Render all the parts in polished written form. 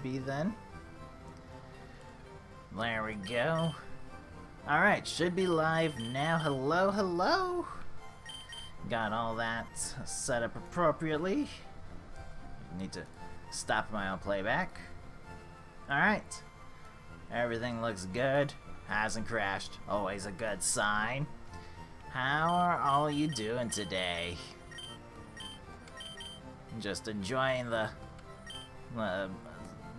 be then. There we go. Alright, should be live now. Hello, hello! Got all that set up appropriately. Need to stop my own playback. Alright. Everything looks good. Hasn't crashed. Always a good sign. How are all you doing today? Just enjoying the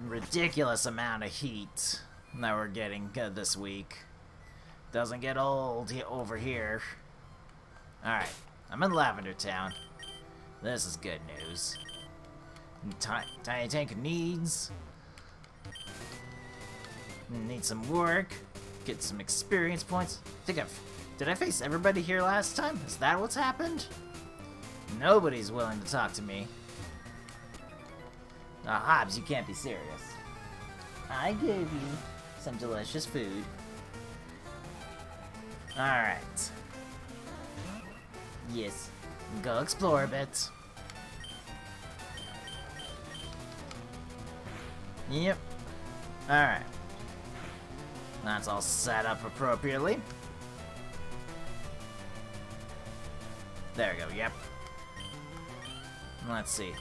ridiculous amount of heat that we're getting this week. Doesn't get old over here. Alright, I'm in Lavender Town. This is good news. Tiny Tank needs some work. Get some experience points. Did I face everybody here last time? Is that what's happened? Nobody's willing to talk to me. Hobbs, you can't be serious. I gave you some delicious food. Alright. Yes. Go explore a bit. Yep. Alright. That's all set up appropriately. There we go, yep. Let's see.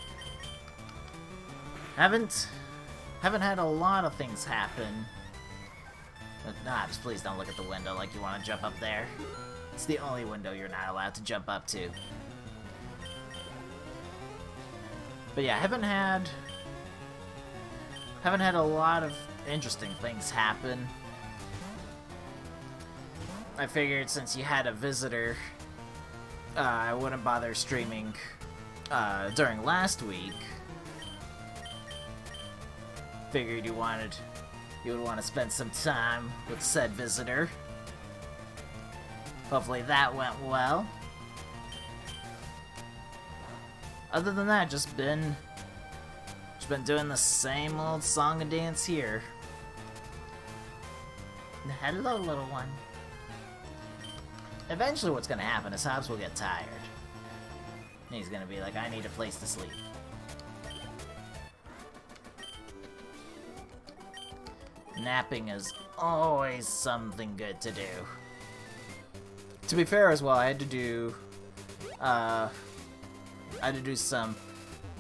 Haven't had a lot of things happen. Hobbs, please don't look at the window like you want to jump up there. It's the only window you're not allowed to jump up to. But yeah, haven't had a lot of interesting things happen. I figured since you had a visitor, I wouldn't bother streaming during last week. Figured you would want to spend some time with said visitor. Hopefully that went well. Other than that, just been doing the same old song and dance here. Hello, little one. Eventually what's gonna happen is Hobbs will get tired. He's gonna be like, I need a place to sleep. Napping is always something good to do. To be fair as well, I had to do some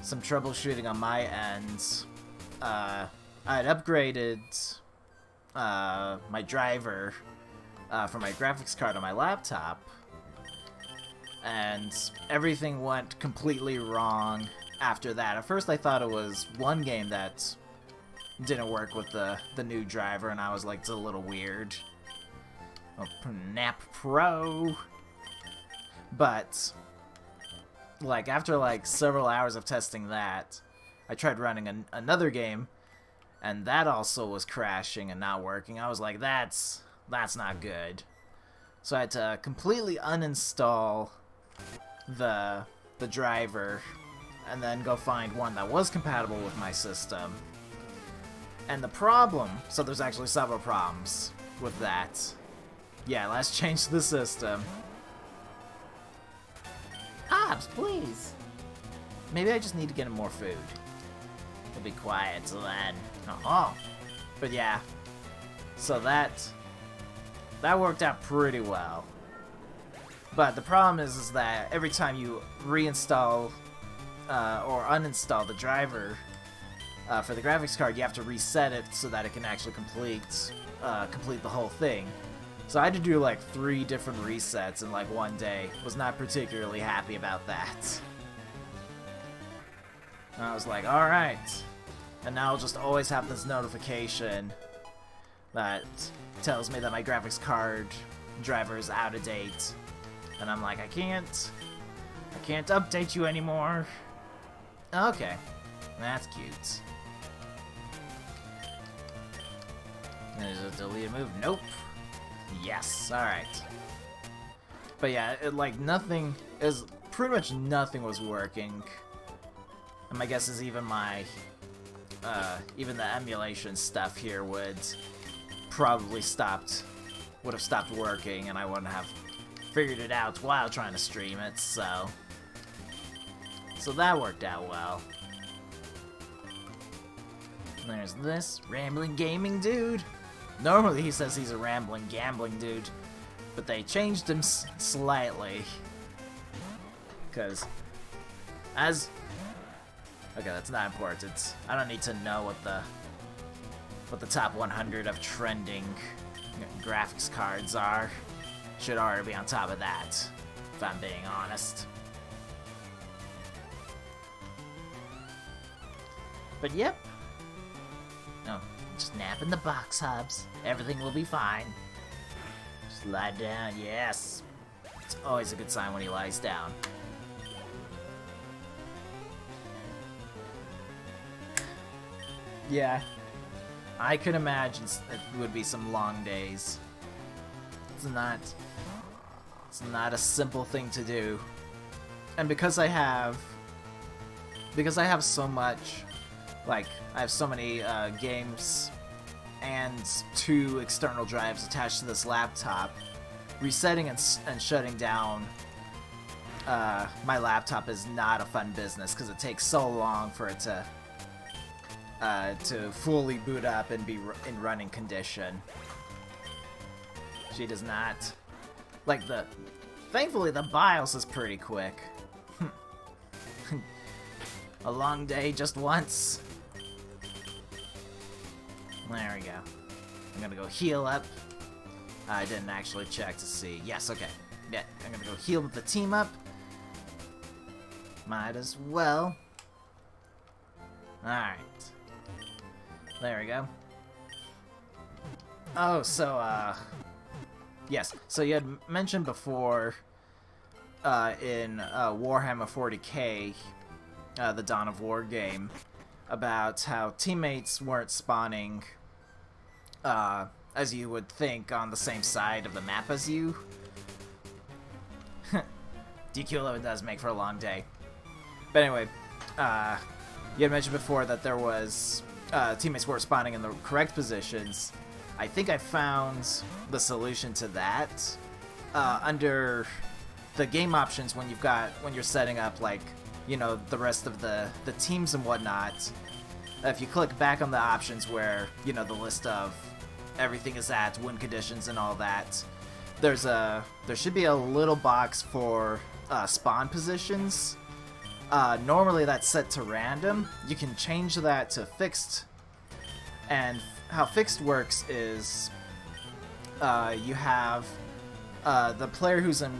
troubleshooting on my end. I had upgraded my driver for my graphics card on my laptop, and everything went completely wrong after that. At first I thought it was one game that didn't work with the new driver, and I was like, it's a little weird. Oh, Nap Pro. But like after like several hours of testing that, I tried running another game, and that also was crashing and not working. I was like, that's not good. So I had to completely uninstall the driver and then go find one that was compatible with my system. And the problem, so there's actually several problems with that. Yeah, let's change the system. Hobbs, please. Maybe I just need to get him more food. He'll be quiet till then. Oh. But yeah. So that worked out pretty well. But the problem is that every time you reinstall or uninstall the driver for the graphics card, you have to reset it so that it can actually complete the whole thing. So I had to do like 3 different resets in like one day. Was not particularly happy about that. And I was like, alright. And now I'll just always have this notification that tells me that my graphics card driver is out of date. And I'm like, I can't update you anymore. Okay. That's cute. There's a deleted move. Nope. Yes. Alright. But yeah, pretty much nothing was working. And my guess is even the emulation stuff here would have stopped working, and I wouldn't have figured it out while trying to stream it, so that worked out well. There's this rambling gaming dude. Normally he says he's a rambling gambling dude, but they changed him slightly. Because as... Okay, that's not important. I don't need to know what the top 100 of trending graphics cards are. Should already be on top of that, if I'm being honest. But yep. No, just nap in the box, Hobbs. Everything will be fine. Just lie down, yes. It's always a good sign when he lies down. Yeah, I could imagine it would be some long days. It's not a simple thing to do. And because I have so much, like, I have so many games and 2 external drives attached to this laptop, resetting and shutting down my laptop is not a fun business because it takes so long for it to fully boot up and be in running condition. She does not. Like, thankfully the BIOS is pretty quick. A long day just once. There we go. I'm gonna go heal up. I didn't actually check to see. Yes, okay. Yeah, I'm gonna go heal the team up. Might as well. Alright. There we go. Oh, so, yes. So you had mentioned before, in Warhammer 40k, the Dawn of War game, about how teammates weren't spawning, as you would think, on the same side of the map as you. DQ11 does make for a long day. But anyway, you had mentioned before that there was teammates weren't spawning in the correct positions. I think I found the solution to that under the game options when you're setting up, like, you know, the rest of the teams and whatnot. If you click back on the options where, you know, the list of everything is at, win conditions and all that, there should be a little box for spawn positions. Normally that's set to random. You can change that to fixed, and how fixed works is you have the player who's in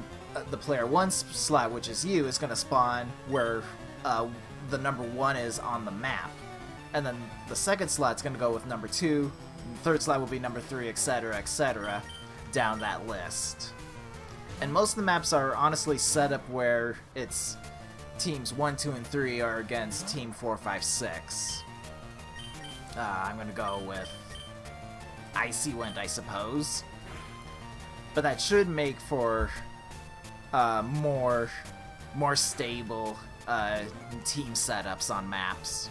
the player 1 slot, which is you, is going to spawn where the number 1 is on the map, and then the second slot's going to go with number 2, the third slot will be number 3, etc., down that list. And most of the maps are honestly set up where it's teams 1, 2, and 3 are against team 4, 5, 6. I'm gonna go with Icy Wind, I suppose. But that should make for more stable team setups on maps.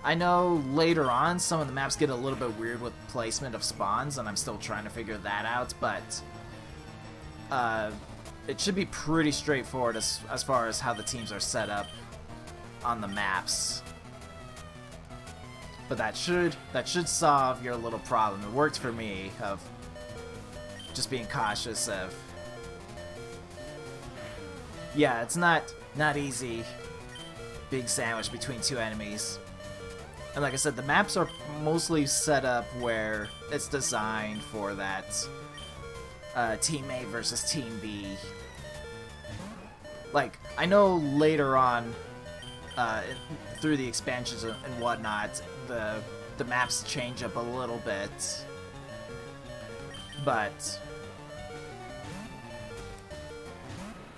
I know later on some of the maps get a little bit weird with placement of spawns, and I'm still trying to figure that out, but it should be pretty straightforward as far as how the teams are set up on the maps. But that should solve your little problem. It worked for me, of just being cautious of... Yeah, it's not easy being sandwiched between 2 enemies. And like I said, the maps are mostly set up where it's designed for that Team A versus Team B. Like, I know later on, through the expansions and whatnot, the maps change up a little bit. But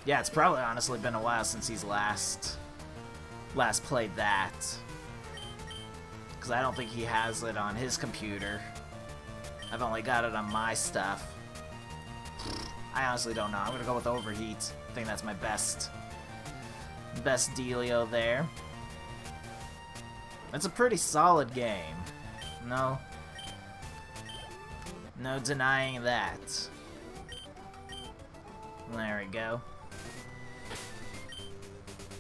yeah, it's probably honestly been a while since he's last played that. Because I don't think he has it on his computer. I've only got it on my stuff. I honestly don't know. I'm gonna go with Overheat. I think that's my best dealio there. It's a pretty solid game. No denying that. There we go.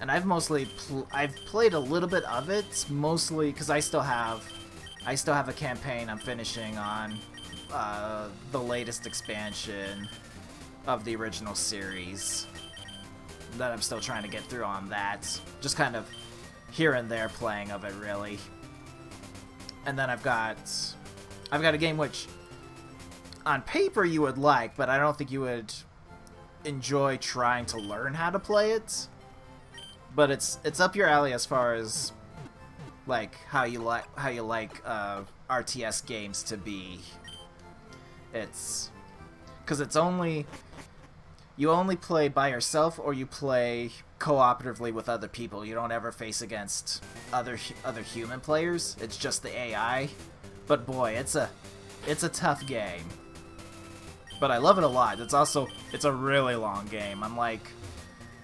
and I've played a little bit of it, mostly because I still have a campaign I'm finishing on the latest expansion of the original series that I'm still trying to get through on that. Just kind of here and there playing of it, really. And then I've got a game which on paper you would like, but I don't think you would enjoy trying to learn how to play it. But it's up your alley as far as like how you like RTS games to be. It's because you only play by yourself or you play cooperatively with other people. You don't ever face against other human players. It's just the AI. But boy, it's a tough game. But I love it a lot. It's a really long game. I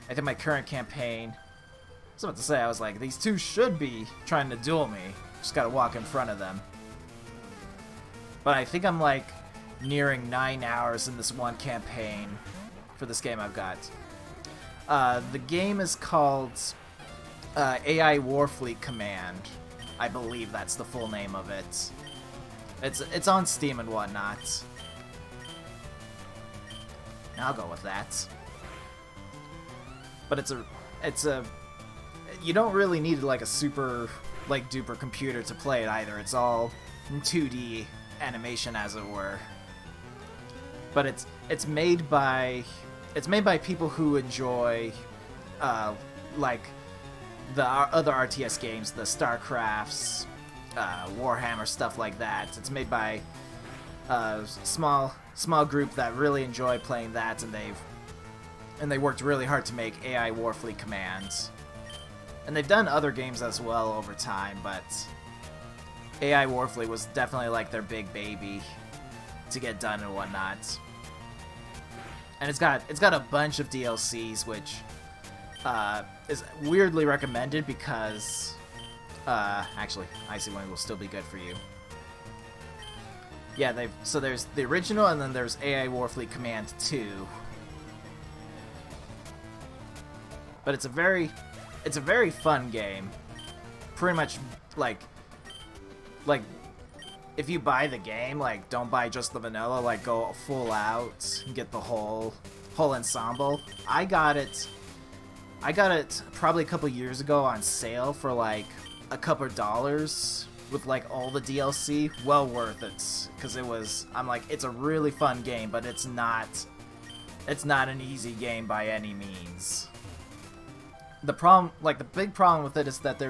think my current campaign, I was about to say, I was like, these two should be trying to duel me. Just gotta walk in front of them. But I think I'm like nearing 9 hours in this one campaign for this game I've got. The game is called AI Warfleet Command. I believe that's the full name of it. It's on Steam and whatnot. I'll go with that. But it's a you don't really need like a super like duper computer to play it either. It's all 2D animation, as it were. But it's made by people who enjoy like the other RTS games, the StarCrafts, Warhammer, stuff like that. It's made by a small group that really enjoy playing that, and they worked really hard to make AI Warfleet Commands. And they've done other games as well over time, but AI Warfleet was definitely like their big baby to get done and whatnot. And it's got a bunch of DLCs, which is weirdly recommended because actually, Icy Wind will still be good for you. Yeah, so there's the original, and then there's AI Warfleet Command 2. But it's a very fun game. Pretty much like if you buy the game, like don't buy just the vanilla, like go full out and get the whole ensemble. I got it probably a couple years ago on sale for like a couple dollars with like all the DLC. Well worth it, because I'm like, it's a really fun game, but it's not an easy game by any means. The big problem with it is that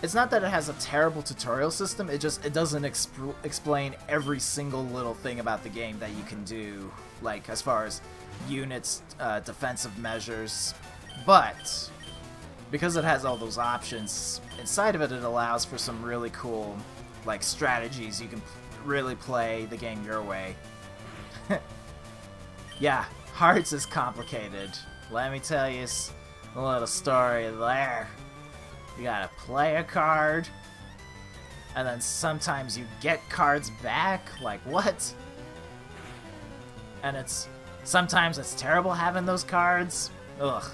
it's not that it has a terrible tutorial system, it doesn't explain every single little thing about the game that you can do, like as far as units, defensive measures. But because it has all those options inside of it, it allows for some really cool like strategies. You can really play the game your way. Yeah, Hearts is complicated. Let me tell you a little story there. You gotta play a card, and then sometimes you get cards back. Like, what? And sometimes it's terrible having those cards. Ugh.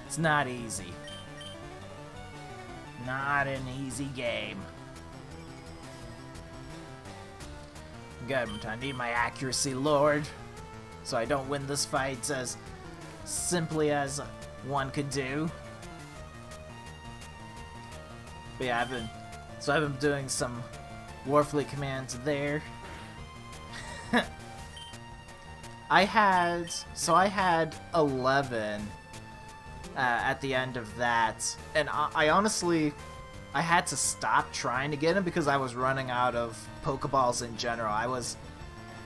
It's not easy. Not an easy game. Good, I need my accuracy, Lord, so I don't win this fight as simply as one could do. But yeah, I've been doing some Warfleet commands there. I had 11 at the end of that, and I honestly had to stop trying to get them because I was running out of Pokeballs in general. I was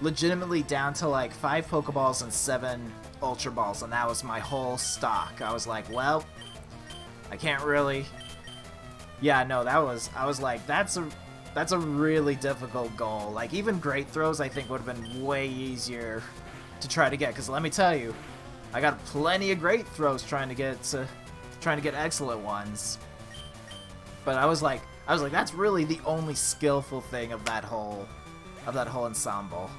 legitimately down to like 5 Pokeballs and 7 Ultra Balls, and that was my whole stock. I was like, well, I can't really. Yeah, no, I was like, that's a really difficult goal. Like, even Great Throws, I think, would have been way easier to try to get, because let me tell you, I got plenty of Great Throws trying to get excellent ones. But I was like, that's really the only skillful thing of that whole ensemble.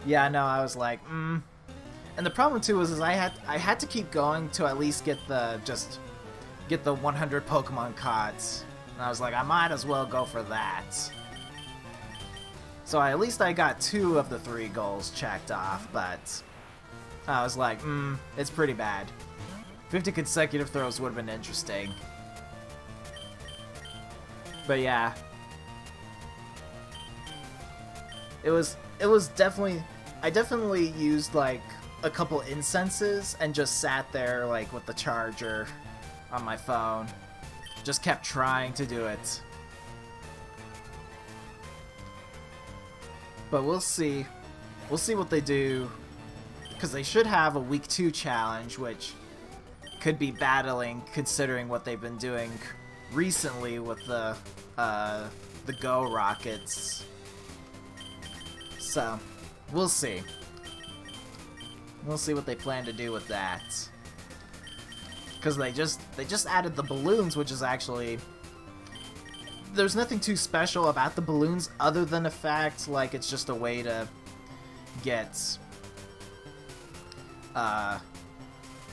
Yeah, no, I was like, And the problem too is I had to keep going to at least get the 100 Pokemon cards. And I was like, I might as well go for that. So at least I got 2 of the 3 goals checked off, but I was like, it's pretty bad. 50 consecutive throws would have been interesting. But yeah. It was definitely... I definitely used, like, a couple incenses and just sat there, like, with the charger on my phone. Just kept trying to do it. But we'll see. We'll see what they do. Because they should have a Week 2 challenge, which could be battling considering what they've been doing recently with the Go Rockets. So, we'll see. We'll see what they plan to do with that. Because they just added the balloons, which is actually... There's nothing too special about the balloons other than the fact, like, it's just a way to get...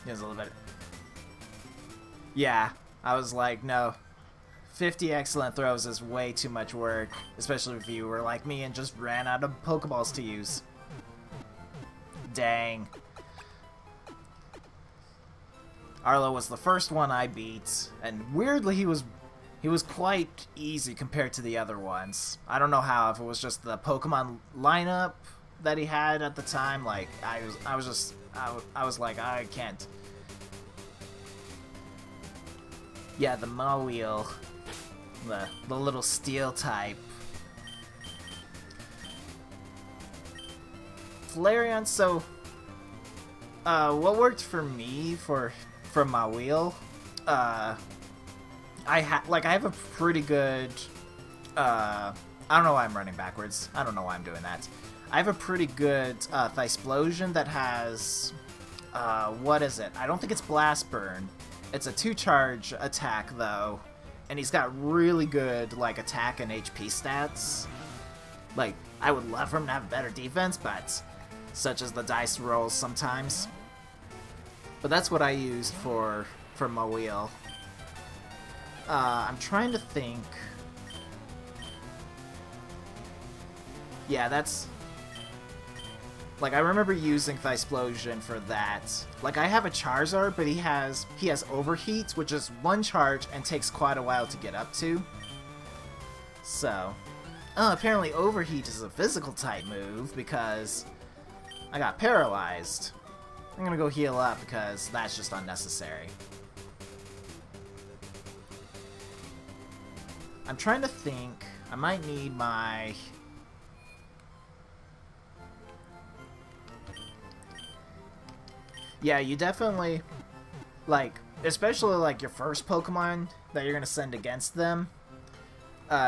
Here's a little bit... Yeah, I was like, no. 50 excellent throws is way too much work, especially if you were like me and just ran out of Pokeballs to use. Dang. Arlo was the first one I beat, and weirdly he was quite easy compared to the other ones. I don't know how, if it was just the Pokemon lineup that he had at the time, like, I was like, I can't. Yeah, the Mawile. The little steel type. Flareon, so what worked for me for Mawile, I have a pretty good I don't know why I'm running backwards. I don't know why I'm doing that. I have a pretty good Thesplosion that has what is it? I don't think it's Blast Burn. It's a 2-charge attack though. And he's got really good, like, attack and HP stats. Like, I would love for him to have better defense, but such as the dice rolls sometimes. But that's what I used for Mawile. I'm trying to think. Yeah, that's... Like, I remember using Thesplosion for that. Like, I have a Charizard, but he has Overheat, which is 1 charge and takes quite a while to get up to. So... Oh, apparently Overheat is a physical type move, because I got paralyzed. I'm gonna go heal up, because that's just unnecessary. I'm trying to think. I might need my... Yeah, you definitely, like, especially, like, your first Pokemon that you're going to send against them,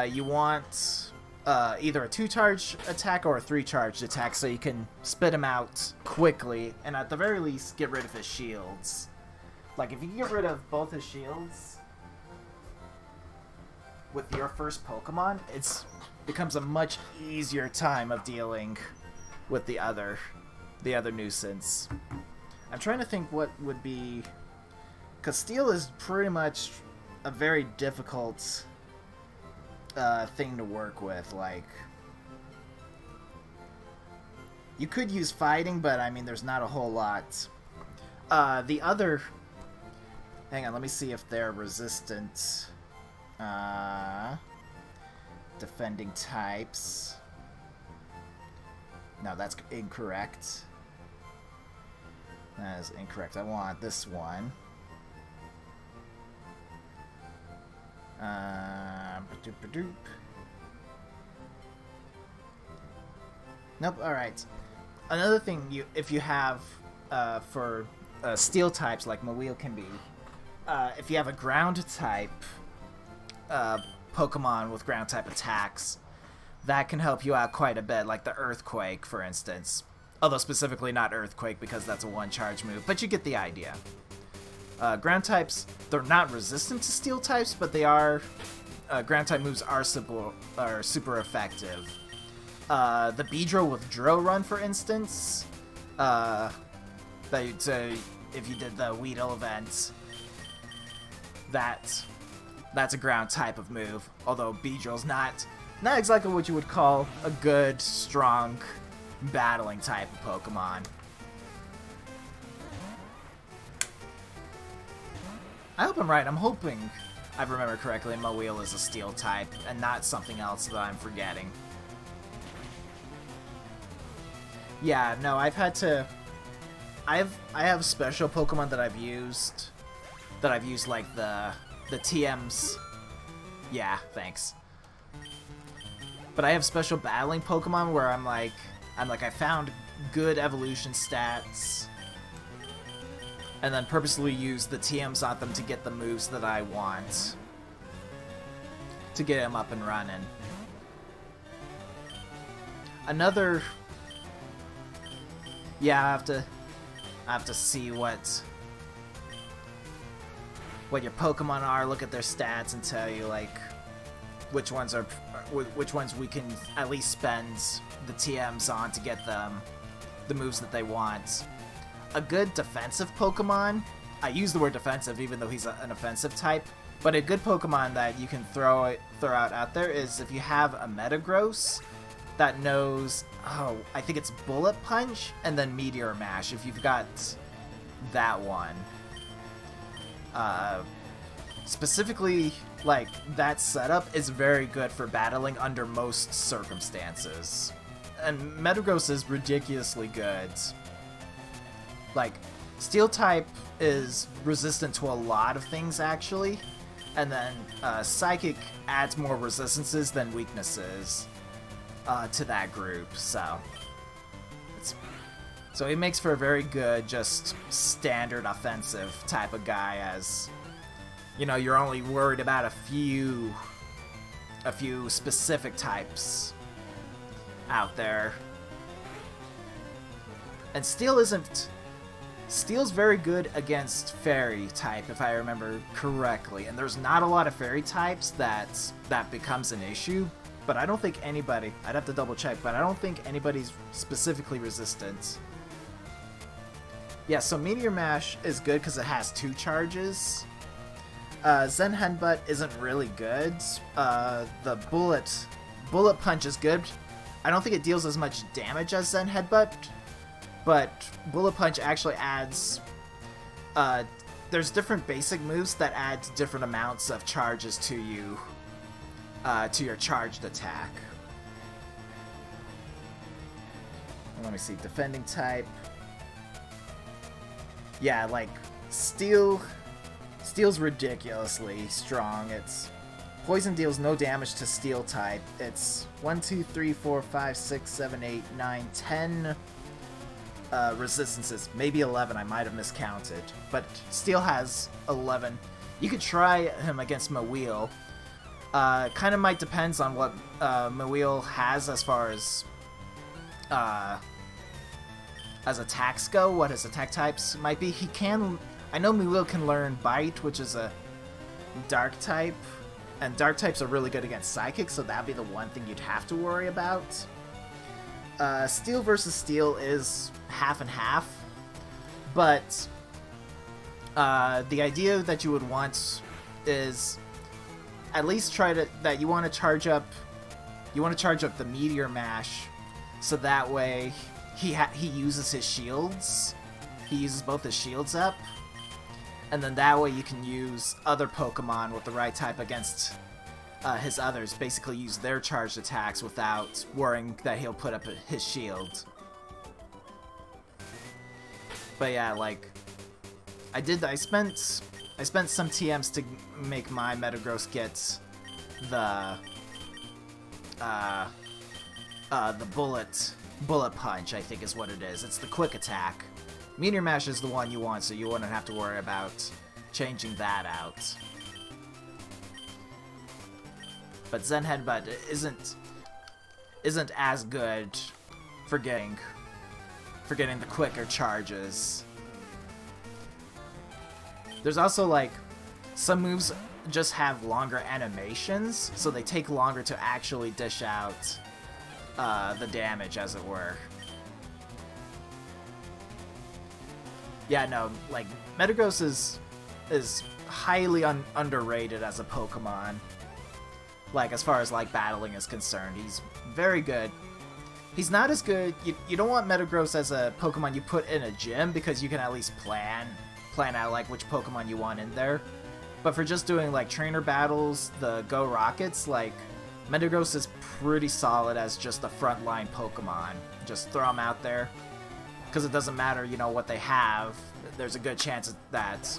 you want either a 2-charge attack or a 3-charge attack so you can spit him out quickly, and at the very least, get rid of his shields. Like, if you get rid of both his shields with your first Pokemon, it becomes a much easier time of dealing with the other nuisance. I'm trying to think what would be... Because Steel is pretty much a very difficult thing to work with. Like, you could use Fighting, but I mean, there's not a whole lot. The other... Hang on, let me see if they're resistant. Defending types. No, that's incorrect. That is incorrect. I want this one. Nope, alright. Another thing, if you have, for steel types like Mawile can be, if you have a ground type Pokemon with ground type attacks, that can help you out quite a bit, like the Earthquake, for instance. Although specifically not Earthquake, because that's a 1-charge move, but you get the idea. Ground types, they're not resistant to steel types, but they are... ground type moves are super effective. the Beedrill with Drill Run, for instance, that you'd say if you did the Weedle event, that's a ground type of move. Although Beedrill's not exactly what you would call a good, strong, battling type of Pokemon. I hope I'm right. I'm hoping I remember correctly. Mawile is a Steel type and not something else that I'm forgetting. Yeah, no, I've had to. I have special Pokemon that I've used like the TMs. Yeah, thanks. But I have special battling Pokemon where I'm like I found good evolution stats, and then purposely use the TMs on them to get the moves that I want to get them up and running. Another. Yeah, I have to see what your Pokemon are, look at their stats, and tell you like which ones we can at least spend the TMs on to get them the moves that they want. A good defensive Pokemon, I use the word defensive even though he's an offensive type, but a good Pokemon that you can throw out there is if you have a Metagross that knows, I think it's Bullet Punch and then Meteor Mash, if you've got that one. Specifically, like, that setup is very good for battling under most circumstances. And Metagross is ridiculously good. Like, Steel type is resistant to a lot of things, actually. And then Psychic adds more resistances than weaknesses to that group, so it makes for a very good, just standard offensive type of guy, as you know, you're only worried about a few specific types out there. And Steel's very good against Fairy type, if I remember correctly, and there's not a lot of Fairy types that becomes an issue. But I don't think anybody, I'd have to double check, but I don't think anybody's specifically resistant. Yeah, so Meteor Mash is good because it has 2 charges. Zen Headbutt isn't really good. The Bullet Punch is good. I don't think it deals as much damage as Zen Headbutt, but Bullet Punch actually adds... there's different basic moves that add different amounts of charges to you. To your charged attack. Let me see, defending type. Yeah, like Steel's ridiculously strong. It's Poison deals no damage to Steel type. It's 1, 2, 3, 4, 5, 6, 7, 8, 9, 10 resistances. Maybe 11, I might have miscounted. But Steel has 11. You could try him against Mawile. Kind of might depends on what Mawile has as far as attacks go, what his attack types might be. I know Mawile can learn Bite, which is a Dark type, and Dark types are really good against Psychic, so that'd be the one thing you'd have to worry about. Steel versus Steel is half and half, but the idea that you would want is at least you want to charge up the Meteor Mash, so that way he uses his shields. He uses both his shields up, and then that way you can use other Pokemon with the right type against his others. Basically use their charged attacks without worrying that he'll put up his shield. But yeah, like I spent some TMs to make my Metagross get the Bullet Punch, I think is what it is. It's the quick attack. Meteor Mash is the one you want, so you wouldn't have to worry about changing that out. But Zen Headbutt isn't as good for getting the quicker charges. There's also, like, some moves just have longer animations, so they take longer to actually dish out the damage, as it were. Yeah, no, like, Metagross is highly underrated as a Pokemon. Like, as far as, like, battling is concerned. He's very good. He's not as good... You don't want Metagross as a Pokemon you put in a gym, because you can at least plan out, like, which Pokemon you want in there. But for just doing, like, trainer battles, the Go Rockets, like, Metagross is pretty solid as just a frontline Pokemon. Just throw them out there. Because it doesn't matter, you know, what they have. There's a good chance that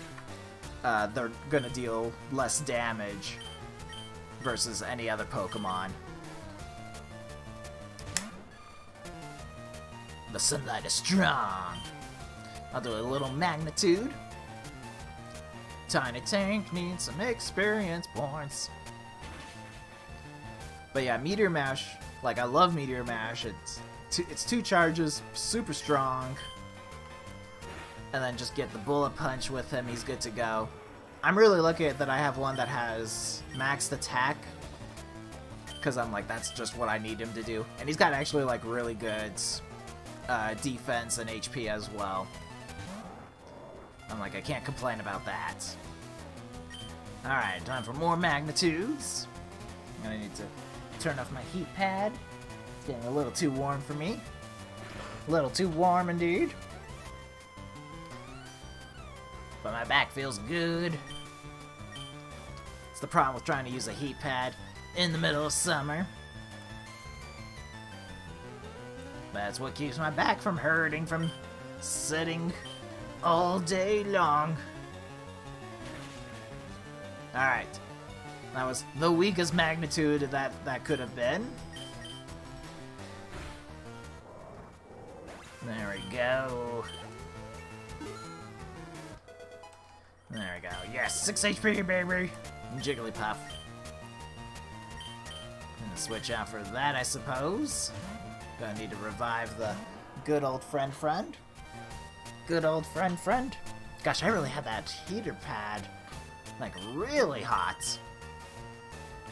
they're going to deal less damage versus any other Pokemon. The sunlight is strong. I'll do a little magnitude. Tiny Tank needs some experience points. But yeah, Meteor Mash, like, I love Meteor Mash. It's 2 charges, super strong. And then just get the Bullet Punch with him, he's good to go. I'm really lucky that I have one that has maxed attack. Because I'm like, that's just what I need him to do. And he's got actually, like, really good defense and HP as well. I'm like, I can't complain about that. Alright, time for more magnitudes. I'm gonna need to turn off my heat pad. It's getting a little too warm for me. A little too warm indeed. But my back feels good. It's the problem with trying to use a heat pad in the middle of summer. That's what keeps my back from hurting from sitting all day long. Alright. That was the weakest magnitude that could have been. There we go. There we go. Yes, 6 HP, baby! Jigglypuff. Gonna switch out for that, I suppose. Gonna need to revive the good old friend. Good old friend. Gosh, I really had that heater pad, like, really hot.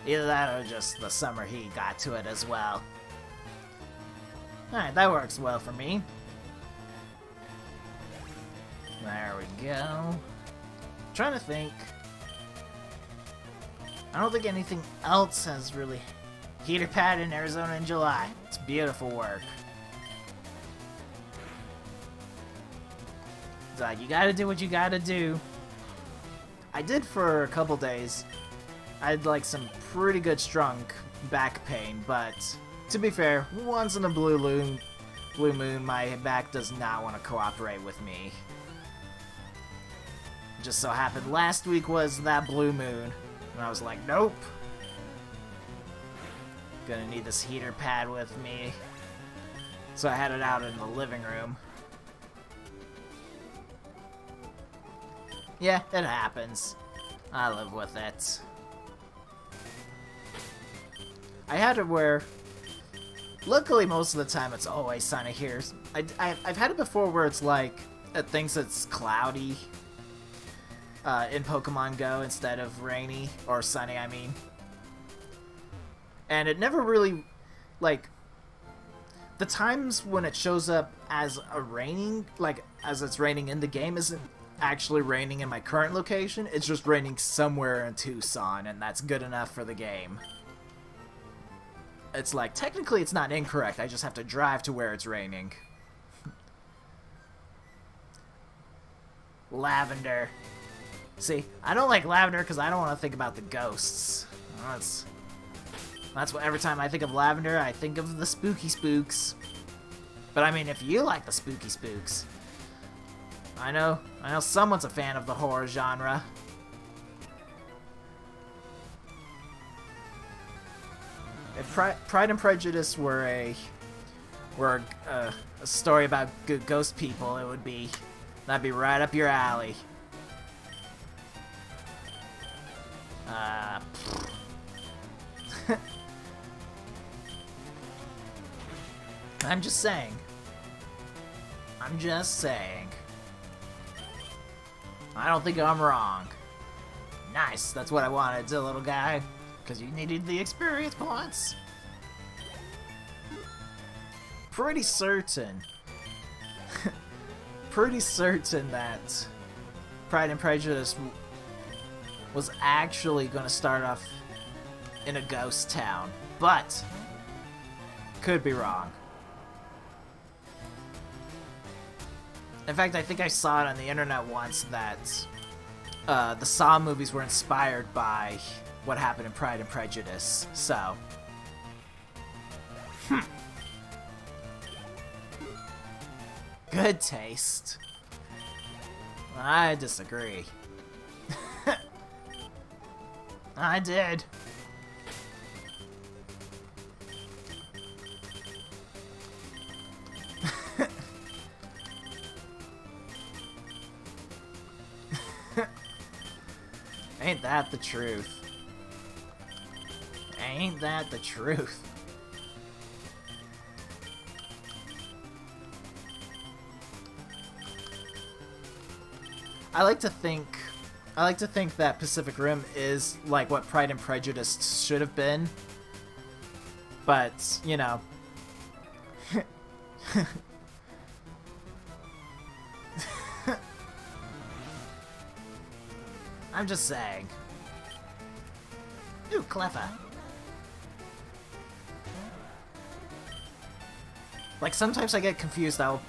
Either that or just the summer heat got to it as well. Alright, that works well for me. There we go. Trying to think. I don't think anything else has really heater pad in Arizona in July. It's beautiful work. It's like, you gotta do what you gotta do. I did for a couple days. I had like some pretty good strong back pain, but to be fair, once in a blue moon, my back does not want to cooperate with me. Just so happened last week was that blue moon, and I was like, nope. Gonna need this heater pad with me. So I had it out in the living room. Yeah, it happens. I live with it. I had it where, luckily most of the time it's always sunny here. I've had it before where it's like, it thinks it's cloudy in Pokemon Go instead of rainy, or sunny, I mean. And it never really, like, the times when it shows up as a raining, like, as it's raining in the game, isn't actually raining in my current location. It's just raining somewhere in Tucson, and that's good enough for the game. It's like, technically it's not incorrect, I just have to drive to where it's raining. Lavender. See, I don't like lavender because I don't want to think about the ghosts. That's what, every time I think of lavender, I think of the spooky spooks. But I mean, if you like the spooky spooks, I know someone's a fan of the horror genre. If Pride and Prejudice were a story about good ghost people, that'd be right up your alley. I'm just saying. I don't think I'm wrong. Nice, that's what I wanted, little guy. Because you needed the experience points. pretty certain, pretty certain that Pride and Prejudice was actually going to start off in a ghost town, but could be wrong. In fact, I think I saw it on the internet once that the Saw movies were inspired by what happened in Pride and Prejudice, so... Good taste. I disagree. I did. Ain't that the truth? Ain't that the truth? I like to think that Pacific Rim is like what Pride and Prejudice should have been. But, you know. I'm just saying. Ooh, clever. Like, sometimes I get confused. I'll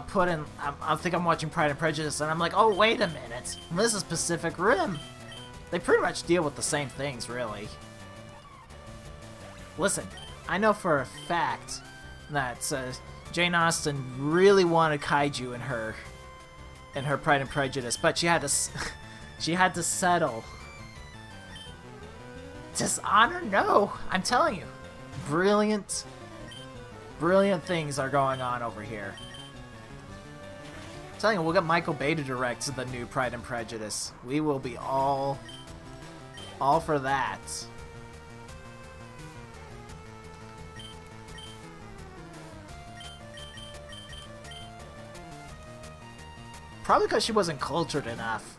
put in... I'll think I'm watching Pride and Prejudice, and I'm like, oh, wait a minute. This is Pacific Rim. They pretty much deal with the same things, really. Listen, I know for a fact that Jane Austen really wanted kaiju in her Pride and Prejudice, but she had to... She had to settle. Dishonor? No! I'm telling you. Brilliant things are going on over here. I'm telling you, we'll get Michael Bay to direct the new Pride and Prejudice. We will be all for that. Probably because she wasn't cultured enough.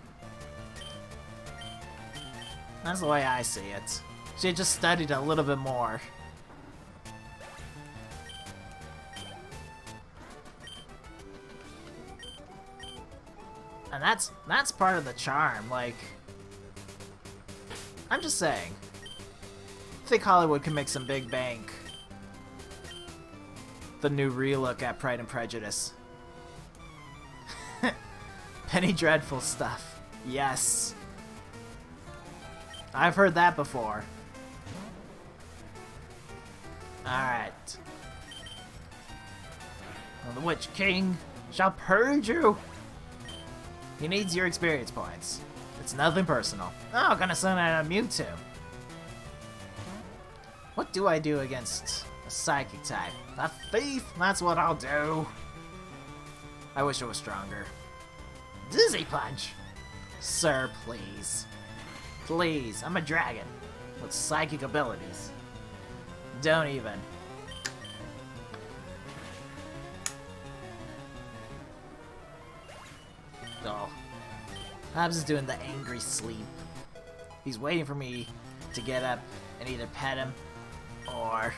That's the way I see it. She had just studied a little bit more. And that's part of the charm, like... I'm just saying. I think Hollywood can make some big bank. The new relook at Pride and Prejudice. Penny Dreadful stuff. Yes. I've heard that before. Alright. Well, the Witch King shall purge you. He needs your experience points. It's nothing personal. Oh, gonna send out a Mewtwo. What do I do against a Psychic type? A Thief? That's what I'll do. I wish it was stronger. Dizzy Punch! Sir, please. Please, I'm a dragon with psychic abilities. Don't even. Oh. Hobbs is doing the angry sleep. He's waiting for me to get up and either pet him or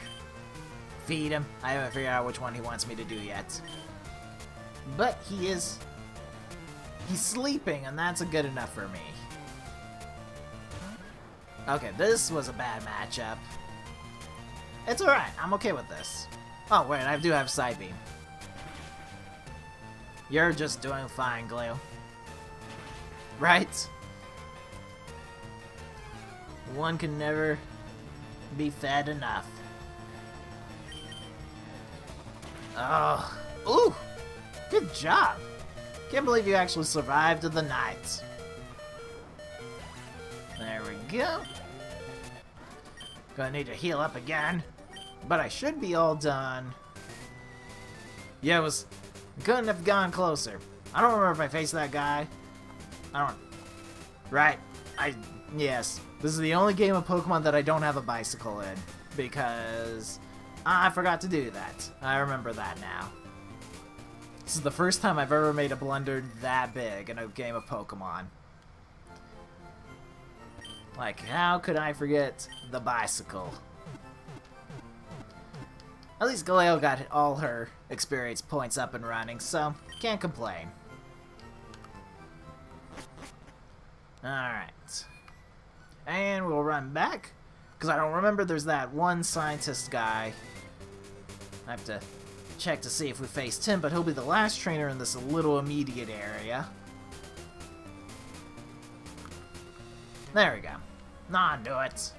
feed him. I haven't figured out which one he wants me to do yet. But he's sleeping, and that's good enough for me. Okay, this was a bad matchup. It's alright, I'm okay with this. Oh, wait, I do have Side Beam. You're just doing fine, Glue. Right? One can never be fed enough. Oh, ooh! Good job! Can't believe you actually survived the night. There we go. Gonna need to heal up again. But I should be all done. Yeah, couldn't have gone closer. I don't remember if I faced that guy. Right. Yes. This is the only game of Pokemon that I don't have a bicycle in. Because I forgot to do that. I remember that now. This is the first time I've ever made a blunder that big in a game of Pokemon. Like, how could I forget the bicycle? At least Galeo got all her experience points up and running, so can't complain. Alright. And we'll run back, because I don't remember there's that one scientist guy. I have to check to see if we faced him, but he'll be the last trainer in this little immediate area. There we go. On to it.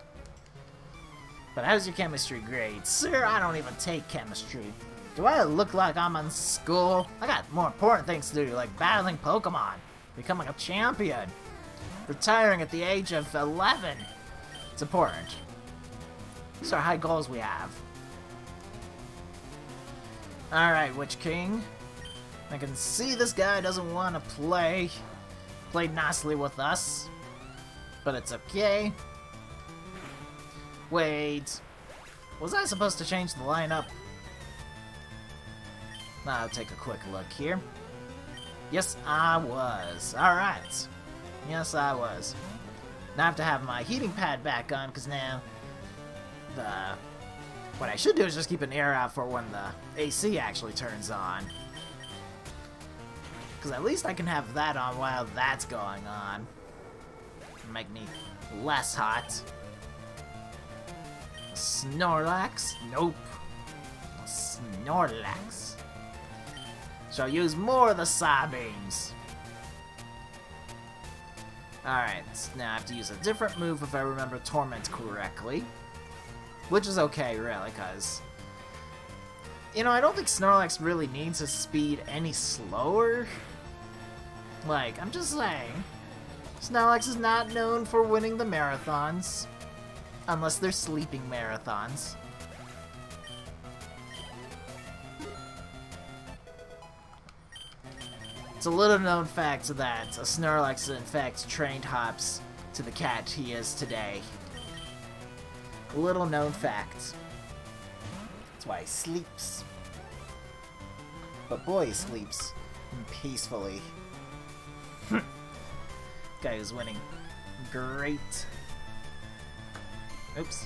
But how's your chemistry grade? Sir, I don't even take chemistry. Do I look like I'm in school? I got more important things to do, like battling Pokemon, becoming a champion, retiring at the age of 11. It's important. These are high goals we have. Alright, Witch King. I can see this guy doesn't want to play nicely with us, but it's okay. Wait, was I supposed to change the lineup? I'll take a quick look here. Yes, I was. Alright. Yes, I was. Now I have to have my heating pad back on, because now what I should do is just keep an air out for when the AC actually turns on. Because at least I can have that on while that's going on. Make me less hot. Snorlax? Nope. Snorlax. Shall use more of the Psybeams. Alright, now I have to use a different move if I remember Torment correctly. Which is okay, really, because... You know, I don't think Snorlax really needs his speed any slower. Like, I'm just saying. Snorlax is not known for winning the marathons. Unless they're sleeping marathons. It's a little known fact that a Snorlax in fact trained hops to the cat he is today. A little known fact. That's why he sleeps. But boy, he sleeps peacefully. Guy who's winning. Great. Oops.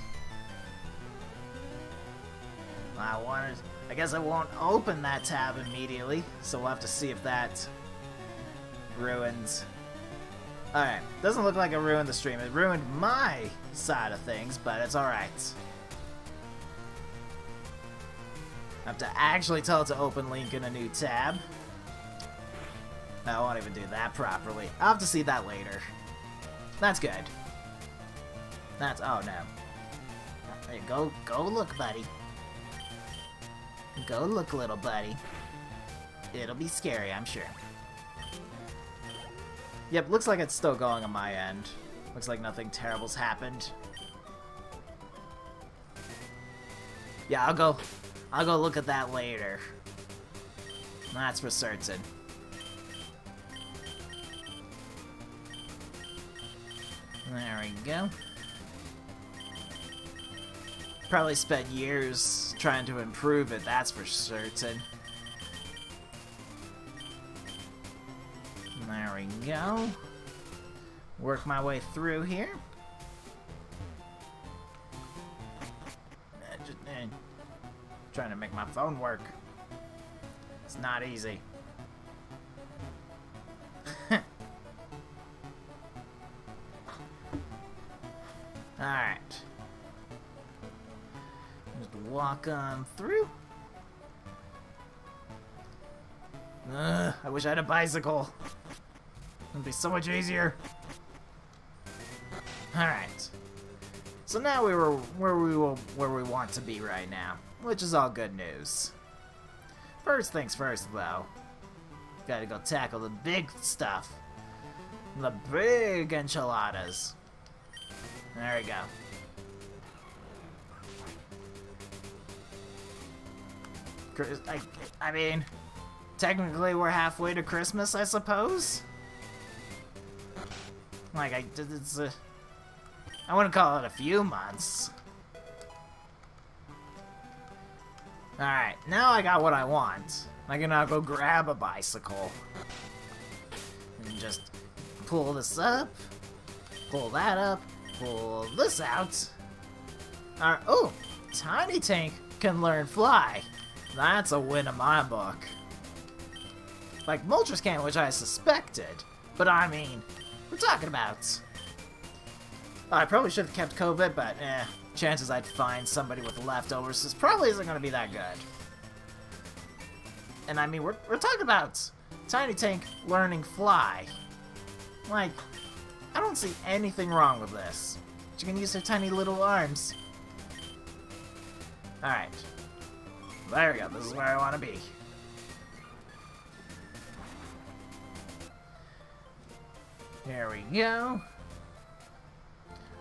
I guess I won't open that tab immediately, so we'll have to see if that ruins. Alright, doesn't look like it ruined the stream. It ruined my side of things, but it's alright. I have to actually tell it to open Link in a new tab. No, I won't even do that properly. I'll have to see that later. That's good. That's... oh no. Hey, go look, buddy. Go look, little buddy. It'll be scary, I'm sure. Yep, looks like it's still going on my end. Looks like nothing terrible's happened. Yeah, I'll go look at that later. That's for certain. There we go. Probably spent years trying to improve it, that's for certain. There we go. Work my way through here. Trying to make my phone work. It's not easy. Alright. Just walk on through. I wish I had a bicycle. It'd be so much easier. Alright. So now we were where we want to be right now, which is all good news. First things first, though. Gotta go tackle the big stuff. The big enchiladas. There we go. I mean, technically we're halfway to Christmas, I suppose? Like, I wouldn't call it a few months. Alright, now I got what I want. I can now go grab a bicycle. And just pull this up, pull that up, pull this out. Alright, oh, Tiny Tank can learn fly. That's a win in my book. Like, Moltres can't, which I suspected. But I mean, we're talking about... I probably should have kept COVID, but chances I'd find somebody with leftovers is probably isn't going to be that good. And I mean, we're talking about Tiny Tank learning fly. Like, I don't see anything wrong with this. She can use her tiny little arms. Alright. There we go, this is where I want to be. There we go.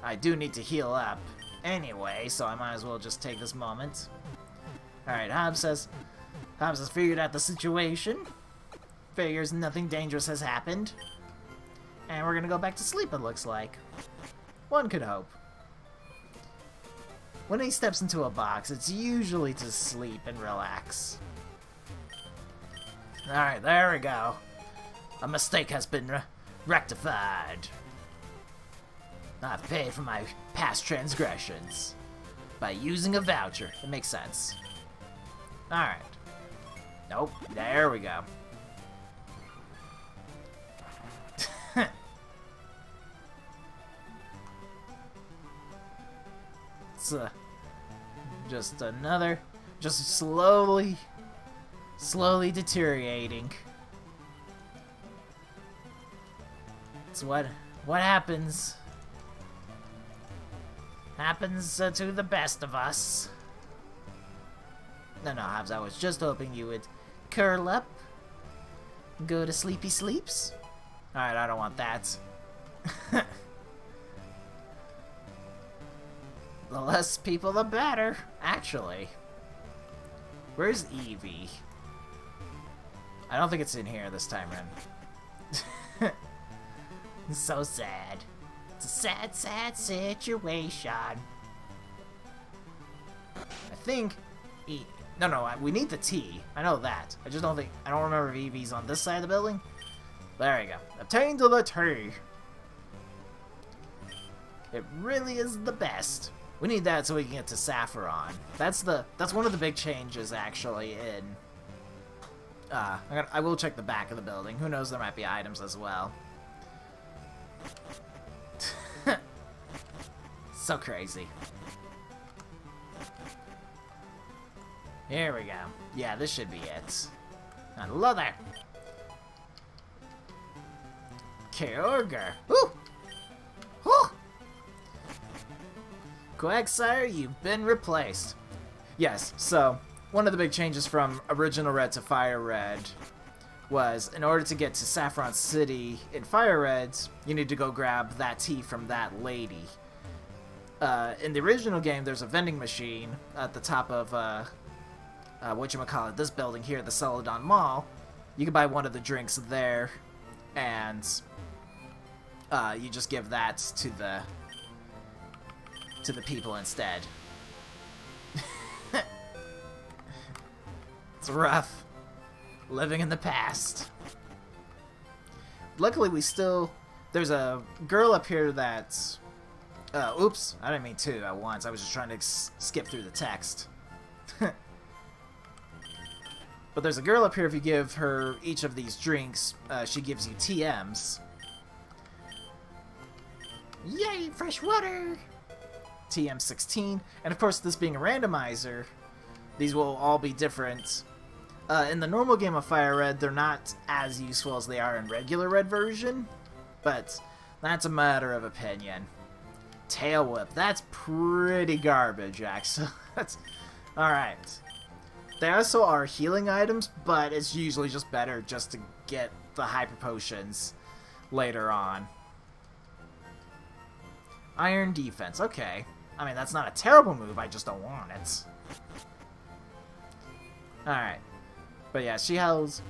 I do need to heal up anyway, so I might as well just take this moment. Alright, Hobbs has figured out the situation. Figures nothing dangerous has happened. And we're gonna go back to sleep, it looks like. One could hope. When he steps into a box, it's usually to sleep and relax. Alright, there we go. A mistake has been rectified. I've paid for my past transgressions. By using a voucher. It makes sense. Alright. Nope. There we go. It's just another... Just slowly deteriorating. It's what happens... Happens to the best of us. No, Hobbs, I was just hoping you would curl up, go to sleepy sleeps. Alright, I don't want that. The less people, the better, actually. Where's Eevee? I don't think it's in here this time, Ren. It's so sad. It's a sad, sad situation. I think... No, we need the T. I know that. I just don't think... I don't remember if Eevee's on this side of the building. There you go. Obtain to the T. It really is the best. We need that so we can get to Saffron. That's one of the big changes, actually, in... I will check the back of the building. Who knows, there might be items as well. So crazy. Here we go. Yeah, this should be it. Hello there. Kyogre. Woo! Woo! Quagsire, you've been replaced. Yes, so one of the big changes from original Red to FireRed was in order to get to Saffron City in FireRed, you need to go grab that tea from that lady. In the original game, there's a vending machine at the top of, whatchamacallit, this building here, the Celadon Mall. You can buy one of the drinks there, and you just give that to the people instead. It's rough. Living in the past. Luckily, there's a girl up here that's... oops, I didn't mean to at once. I was just trying to skip through the text. But there's a girl up here, if you give her each of these drinks, she gives you TMs. Yay, fresh water! TM 16. And of course, this being a randomizer, these will all be different. In the normal game of FireRed, they're not as useful as they are in regular Red version, but that's a matter of opinion. Tail Whip, that's pretty garbage, actually. Alright. They also are healing items, but it's usually just better just to get the hyper potions later on. Iron Defense, okay. I mean, that's not a terrible move, I just don't want it. Alright. But yeah, she has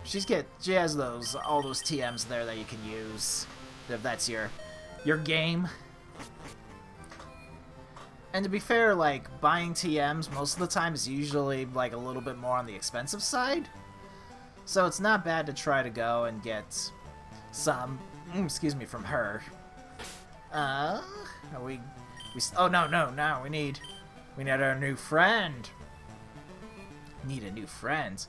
all those TMs there that you can use if that's your game. And to be fair, like, buying TMs most of the time is usually, like, a little bit more on the expensive side. So it's not bad to try to go and get some, excuse me, from her. Oh, no, we need our new friend. Need a new friend.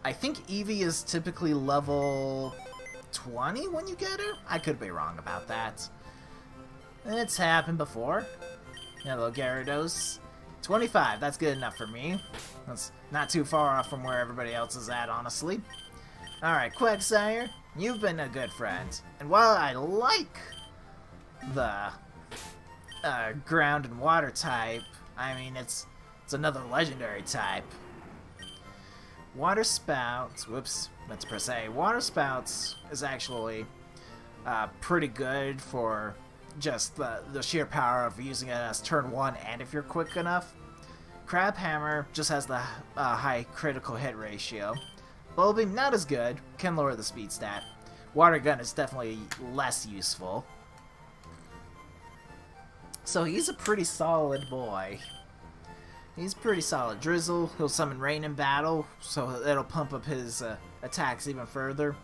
I think Eevee is typically level 20 when you get her? I could be wrong about that. It's happened before. Hello, Gyarados. 25, that's good enough for me. That's not too far off from where everybody else is at, honestly. Alright, Quagsire, you've been a good friend. And while I like the ground and water type, I mean, it's another legendary type. Water Spouts, whoops, meant to press A. Water Spouts is actually pretty good for just the sheer power of using it as turn 1 and if you're quick enough. Crab Hammer just has the high critical hit ratio. Bullet Beam, not as good, can lower the speed stat. Water Gun is definitely less useful. So he's a pretty solid boy. He's pretty solid. Drizzle, he'll summon Rain in battle, so it'll pump up his attacks even further.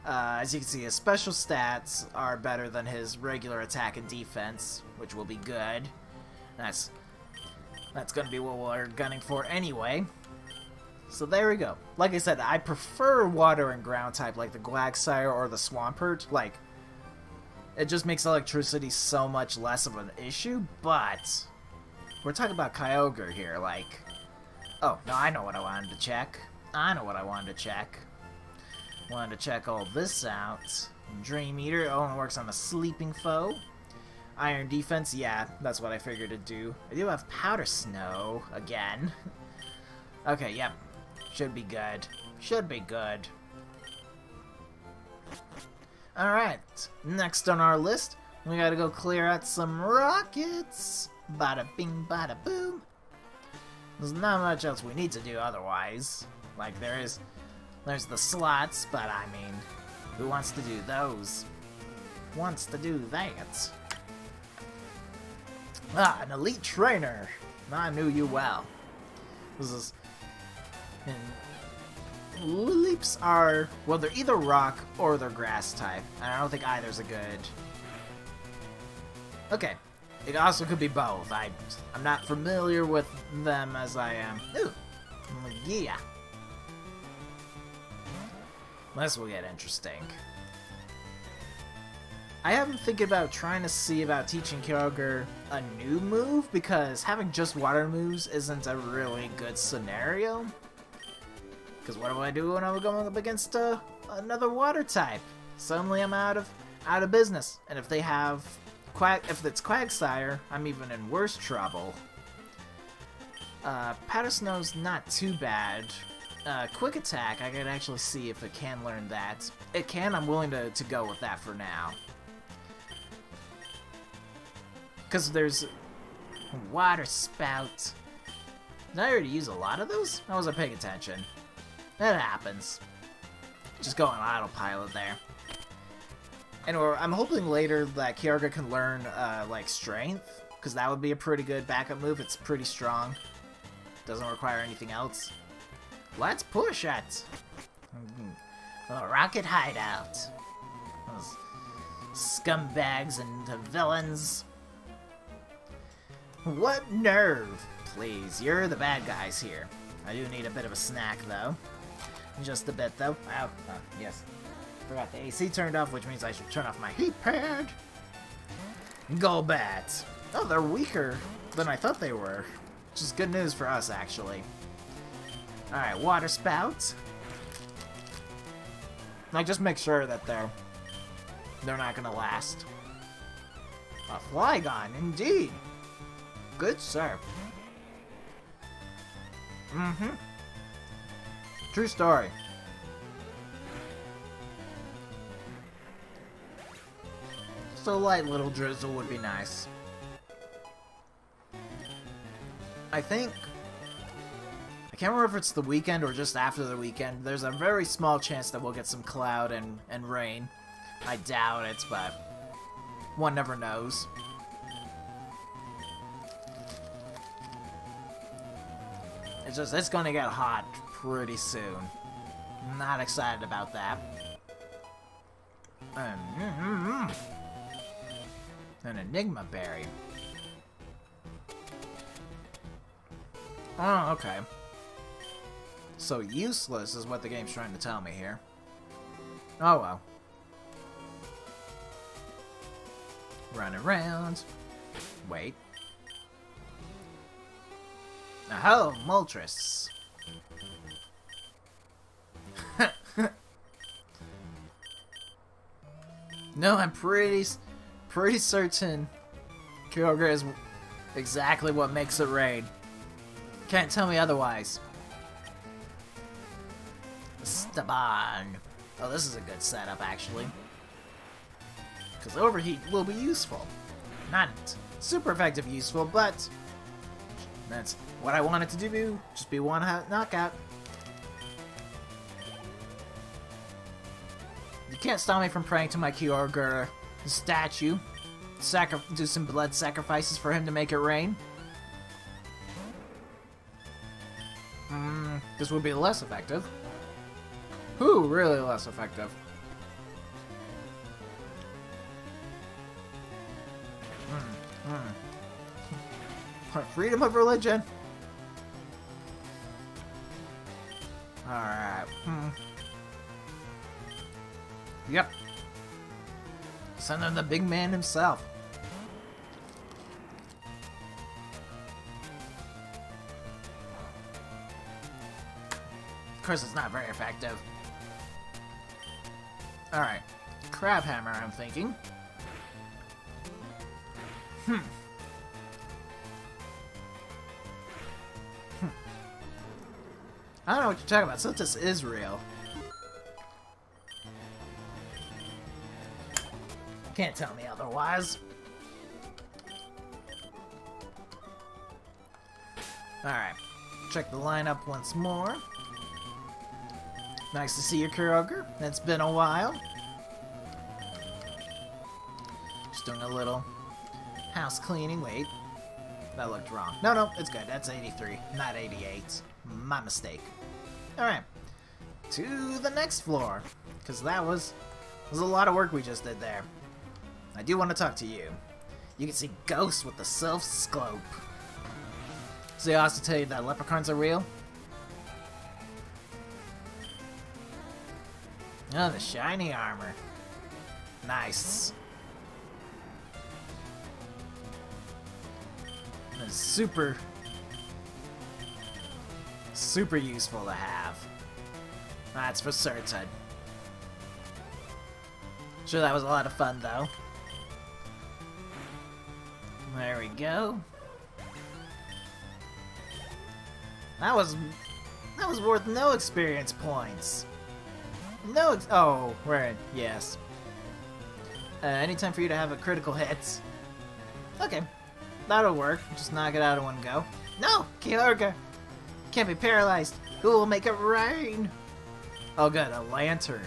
As you can see, his special stats are better than his regular attack and defense, which will be good. That's going to be what we're gunning for anyway. So there we go. Like I said, I prefer water and ground type, like the Quagsire or the Swampert. Like, it just makes electricity so much less of an issue, but we're talking about Kyogre here, like... Oh, no, I know what I wanted to check. Wanted to check all this out. Dream Eater, it only works on a sleeping foe. Iron Defense, yeah, that's what I figured to do. I do have Powder Snow, again. Okay, yep. Should be good. Alright, next on our list, we gotta go clear out some rockets. Bada bing, bada boom. There's not much else we need to do otherwise. Like, there's the slots, but I mean, who wants to do those? Wants to do that? Ah, an elite trainer. I knew you well. This is... Leaps are... Well, they're either rock or they're grass type. And I don't think either's a good... Okay. It also could be both. I'm not familiar with them as I am. Ooh. Yeah. This will get interesting. I have been thinking about trying to see about teaching Kyogre a new move, because having just water moves isn't a really good scenario. Because what do I do when I'm going up against another water type? Suddenly I'm out of business. And if they have if it's Quagsire, I'm even in worse trouble. Powder Snow's not too bad. Quick Attack, I could actually see if it can learn that. It can, I'm willing to go with that for now. Because there's Water Spout. Did I already use a lot of those? I wasn't paying attention. That happens. Just go on autopilot there. Anyway, I'm hoping later that Kyogre can learn, like, Strength, because that would be a pretty good backup move. It's pretty strong. Doesn't require anything else. Let's push it! Rocket Hideout. Those scumbags and villains. What nerve! Please, you're the bad guys here. I do need a bit of a snack, though. Just a bit, though. Oh, yes. Forgot the AC turned off, which means I should turn off my heat pad. Golbat. Oh, they're weaker than I thought they were. Which is good news for us, actually. Alright, Water Spout. Like, just make sure that they're not gonna last. A Flygon, indeed. Good sir. Mm-hmm. True story. Just a light little drizzle would be nice. I think... I can't remember if it's the weekend or just after the weekend. There's a very small chance that we'll get some cloud and rain. I doubt it, but one never knows. It's gonna get hot pretty soon. I'm not excited about that. An Enigma Berry. Oh, okay. So useless is what the game's trying to tell me here. Oh well. Run around. Wait. Oh, Moltres. No, I'm pretty certain Kyogre is exactly what makes it rain. Can't tell me otherwise. Staban. Oh, this is a good setup, actually. Because Overheat will be useful. Not super effective useful, but that's what I want it to do. Just be one knockout. You can't stop me from praying to my Kyogre statue. Do some blood sacrifices for him to make it rain. This would be less effective. Ooh, really less effective. Freedom of religion. Alright. Yep. Send him the big man himself. Of course, it's not very effective. Alright. Crab Hammer, I'm thinking. I don't know what you're talking about, since this is real. Can't tell me otherwise. Alright. Check the lineup once more. Nice to see you, Kyogre. It's been a while. Just doing a little house cleaning. Wait. That looked wrong. No, it's good. That's 83, not 88. My mistake. Alright. To the next floor. Because that was a lot of work we just did there. I do want to talk to you. You can see ghosts with the self-scope. So they also tell you that leprechauns are real? Oh, the shiny armor. Nice. It's super useful to have. That's for certain. Sure, that was a lot of fun, though. There we go. That was worth no experience points. No, oh, right, yes. Anytime for you to have a critical hit. Okay, that'll work. Just knock it out in one go. No, Kyogre can't be paralyzed. Who will make it rain? Oh good, a lantern.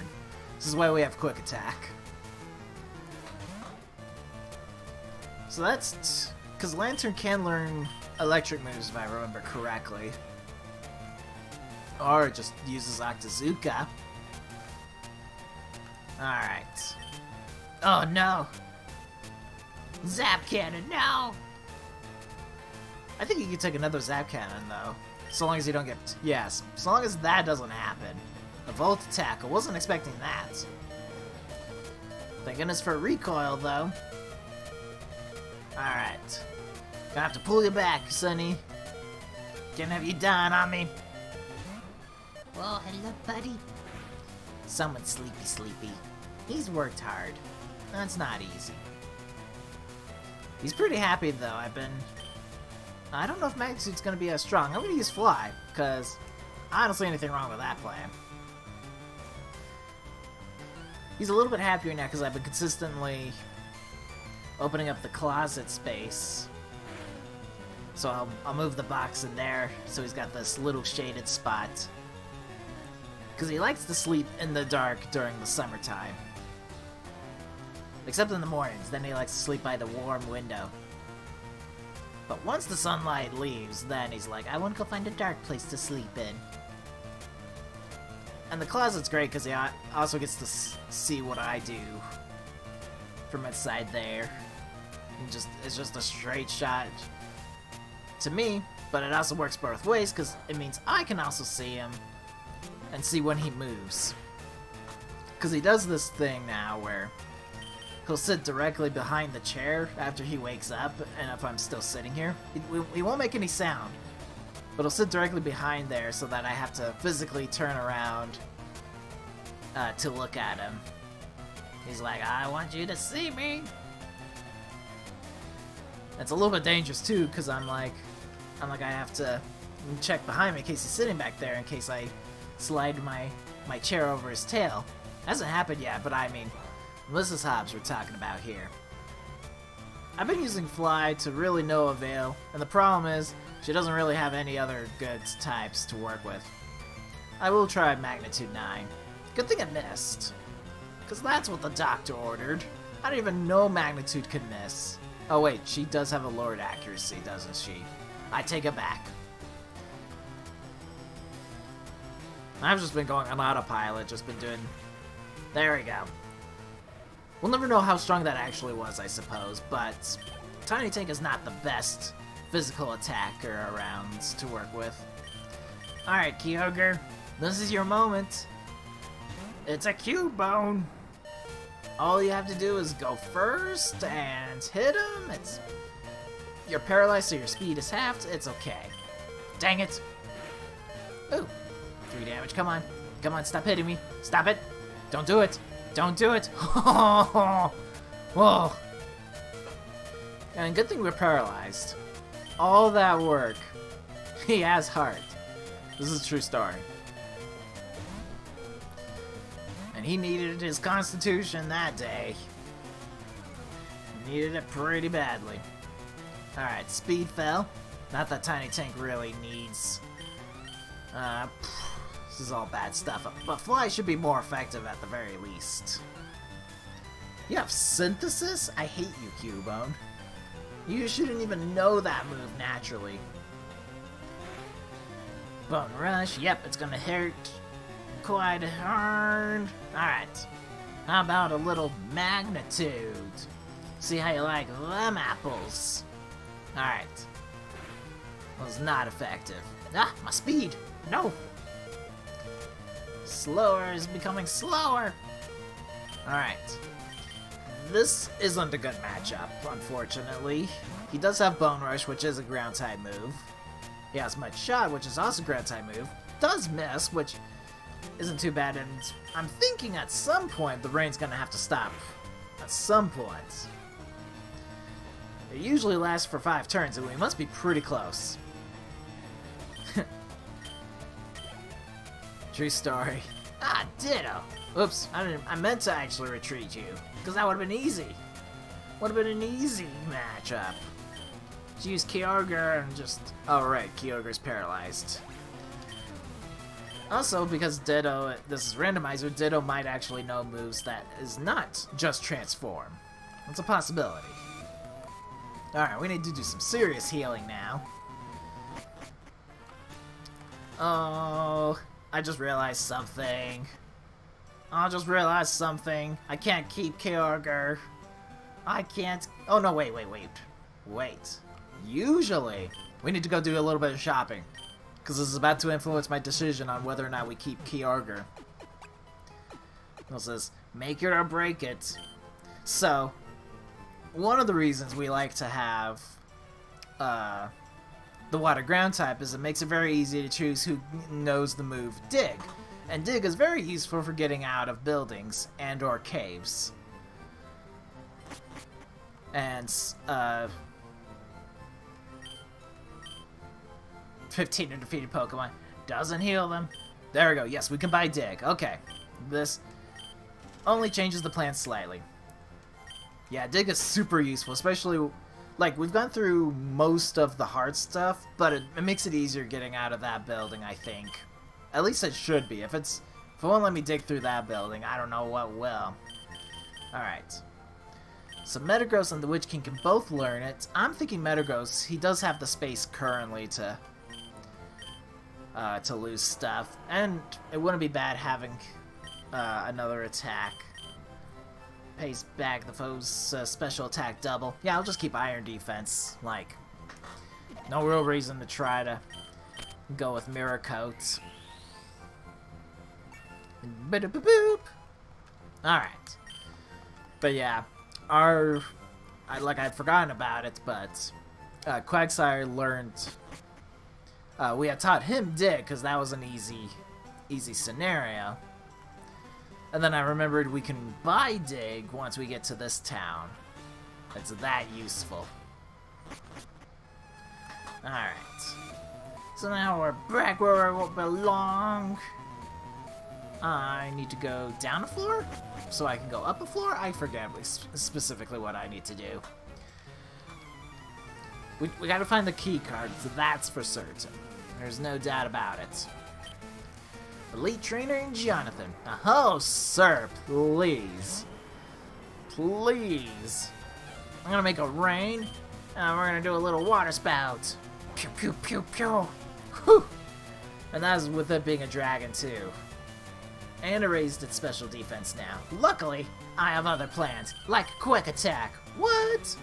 This is why we have quick attack. So that's because Lantern can learn electric moves if I remember correctly. Or it just uses Octazooka. Alright. Oh no! Zap Cannon, no! I think you can take another Zap Cannon though. So long as you don't get... Yes, so long as that doesn't happen. A Volt Attack, I wasn't expecting that. Thank goodness for recoil though. Alright. Gonna have to pull you back, Sonny. Can't have you dying on me. Well, hello, buddy. Someone's sleepy. He's worked hard. That's not easy. He's pretty happy, though. I don't know if Magnitude's gonna be as strong. I'm gonna use Fly, because I don't see anything wrong with that plan. He's a little bit happier now, because I've been consistently opening up the closet space. So I'll move the box in there, so he's got this little shaded spot. Because he likes to sleep in the dark during the summertime. Except in the mornings, then he likes to sleep by the warm window. But once the sunlight leaves, then he's like, I want to go find a dark place to sleep in. And the closet's great because he also gets to see what I do from inside there. And it's just a straight shot to me, but it also works both ways because it means I can also see him and see when he moves. Because he does this thing now where he'll sit directly behind the chair after he wakes up, and if I'm still sitting here, he won't make any sound. But he'll sit directly behind there so that I have to physically turn around to look at him. He's like, I want you to see me. It's a little bit dangerous too, because I'm like I have to check behind me in case he's sitting back there, in case I slide my chair over his tail. Hasn't happened yet, but I mean, Mrs. Hobbs we're talking about here. I've been using Fly to really no avail, and the problem is, she doesn't really have any other good types to work with. I will try Magnitude 9. Good thing I missed, because that's what the doctor ordered. I didn't even know Magnitude could miss. Oh wait, she does have a lowered accuracy, doesn't she? I take it back. I've just been going on autopilot, just been doing... There we go. We'll never know how strong that actually was, I suppose, but Tiny Tank is not the best physical attacker around to work with. Alright, Kyogre, this is your moment. It's a Cubone. All you have to do is go first and hit him. You're paralyzed, so your speed is halved. It's okay. Dang it. Ooh. 3 damage. Come on. Come on, stop hitting me. Stop it. Don't do it. Don't do it. Whoa. And good thing we're paralyzed. All that work. He has heart. This is a true story. And he needed his constitution that day. Needed it pretty badly. Alright, speed fell. Not that Tiny Tank really needs. This is all bad stuff. But Fly should be more effective at the very least. You have Synthesis? I hate you, Cubone. You shouldn't even know that move naturally. Bone Rush. Yep, it's gonna hurt quite hard. Alright. How about a little Magnitude? See how you like them apples. Alright. Was not effective. Ah, my speed! No! Slower is becoming slower! Alright. This isn't a good matchup, unfortunately. He does have Bone Rush, which is a ground type move. He has Mud Shot, which is also a ground type move. Does miss, which isn't too bad, and I'm thinking at some point the rain's gonna have to stop. At some point. It usually lasts for 5 turns, and we must be pretty close. True story. Ah, Ditto! Oops, I meant to actually retreat you, because that would have been easy. Would have been an easy matchup. Just use Kyogre and just... Oh right, Kyogre's paralyzed. Also, because Ditto, this is randomizer, Ditto might actually know moves that is not just transform. It's a possibility. Alright, we need to do some serious healing now. Oh, I just realized something. I can't keep Kyogre. I can't... Oh no, wait. Usually, we need to go do a little bit of shopping. Because this is about to influence my decision on whether or not we keep Kyogre. It says, make it or break it. So, one of the reasons we like to have the water ground type is it makes it very easy to choose who knows the move Dig. And Dig is very useful for getting out of buildings and or caves. And 15 undefeated Pokemon doesn't heal them. There we go. Yes, we can buy Dig. Okay. This only changes the plan slightly. Yeah, Dig is super useful, especially, like, we've gone through most of the hard stuff, but it makes it easier getting out of that building, I think. At least it should be. If it won't let me dig through that building, I don't know what will. Alright. So Metagross and the Witch King can both learn it. I'm thinking Metagross, he does have the space currently to lose stuff. And it wouldn't be bad having another attack. Pays back the foe's special attack double. Yeah, I'll just keep Iron Defense. Like, no real reason to try to go with Mirror Coat. Ba-da-ba-boop. Alright. But yeah, I'd forgotten about it, but Quagsire learned... we had taught him dig, because that was an easy scenario. And then I remembered we can buy dig once we get to this town. It's that useful. Alright. So now we're back where we belong. I need to go down a floor? So I can go up a floor? I forget specifically what I need to do. We gotta find the key card, so that's for certain. There's no doubt about it. Elite Trainer Jonathan. Oh, sir, please. Please. I'm gonna make a rain, and we're gonna do a little water spout. Pew, pew, pew, pew. Whew. And that's with it being a dragon, too. And it raised its special defense now. Luckily, I have other plans, like quick attack. What?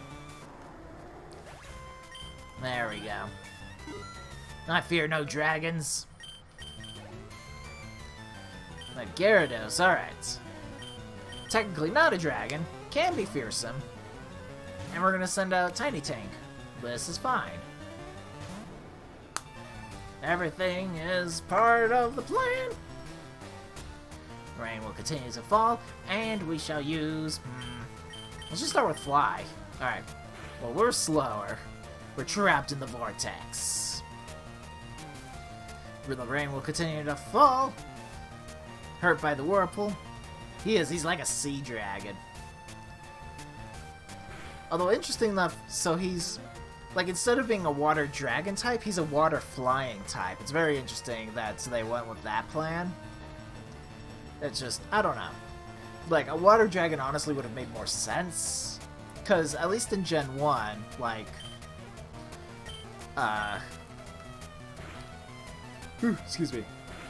There we go. I fear no dragons. Like Gyarados, alright. Technically not a dragon, can be fearsome. And we're gonna send out Tiny Tank. This is fine. Everything is part of the plan. Rain will continue to fall, and we shall use... Let's just start with Fly. Alright. Well, we're slower. We're trapped in the vortex. The rain will continue to fall. Hurt by the whirlpool. He's like a sea dragon. Although interesting enough, so he's like, instead of being a water dragon type, he's a water flying type. It's very interesting that they went with that plan. It's just, I don't know. Like, a water dragon honestly would have made more sense. Because at least in Gen 1, like, excuse me.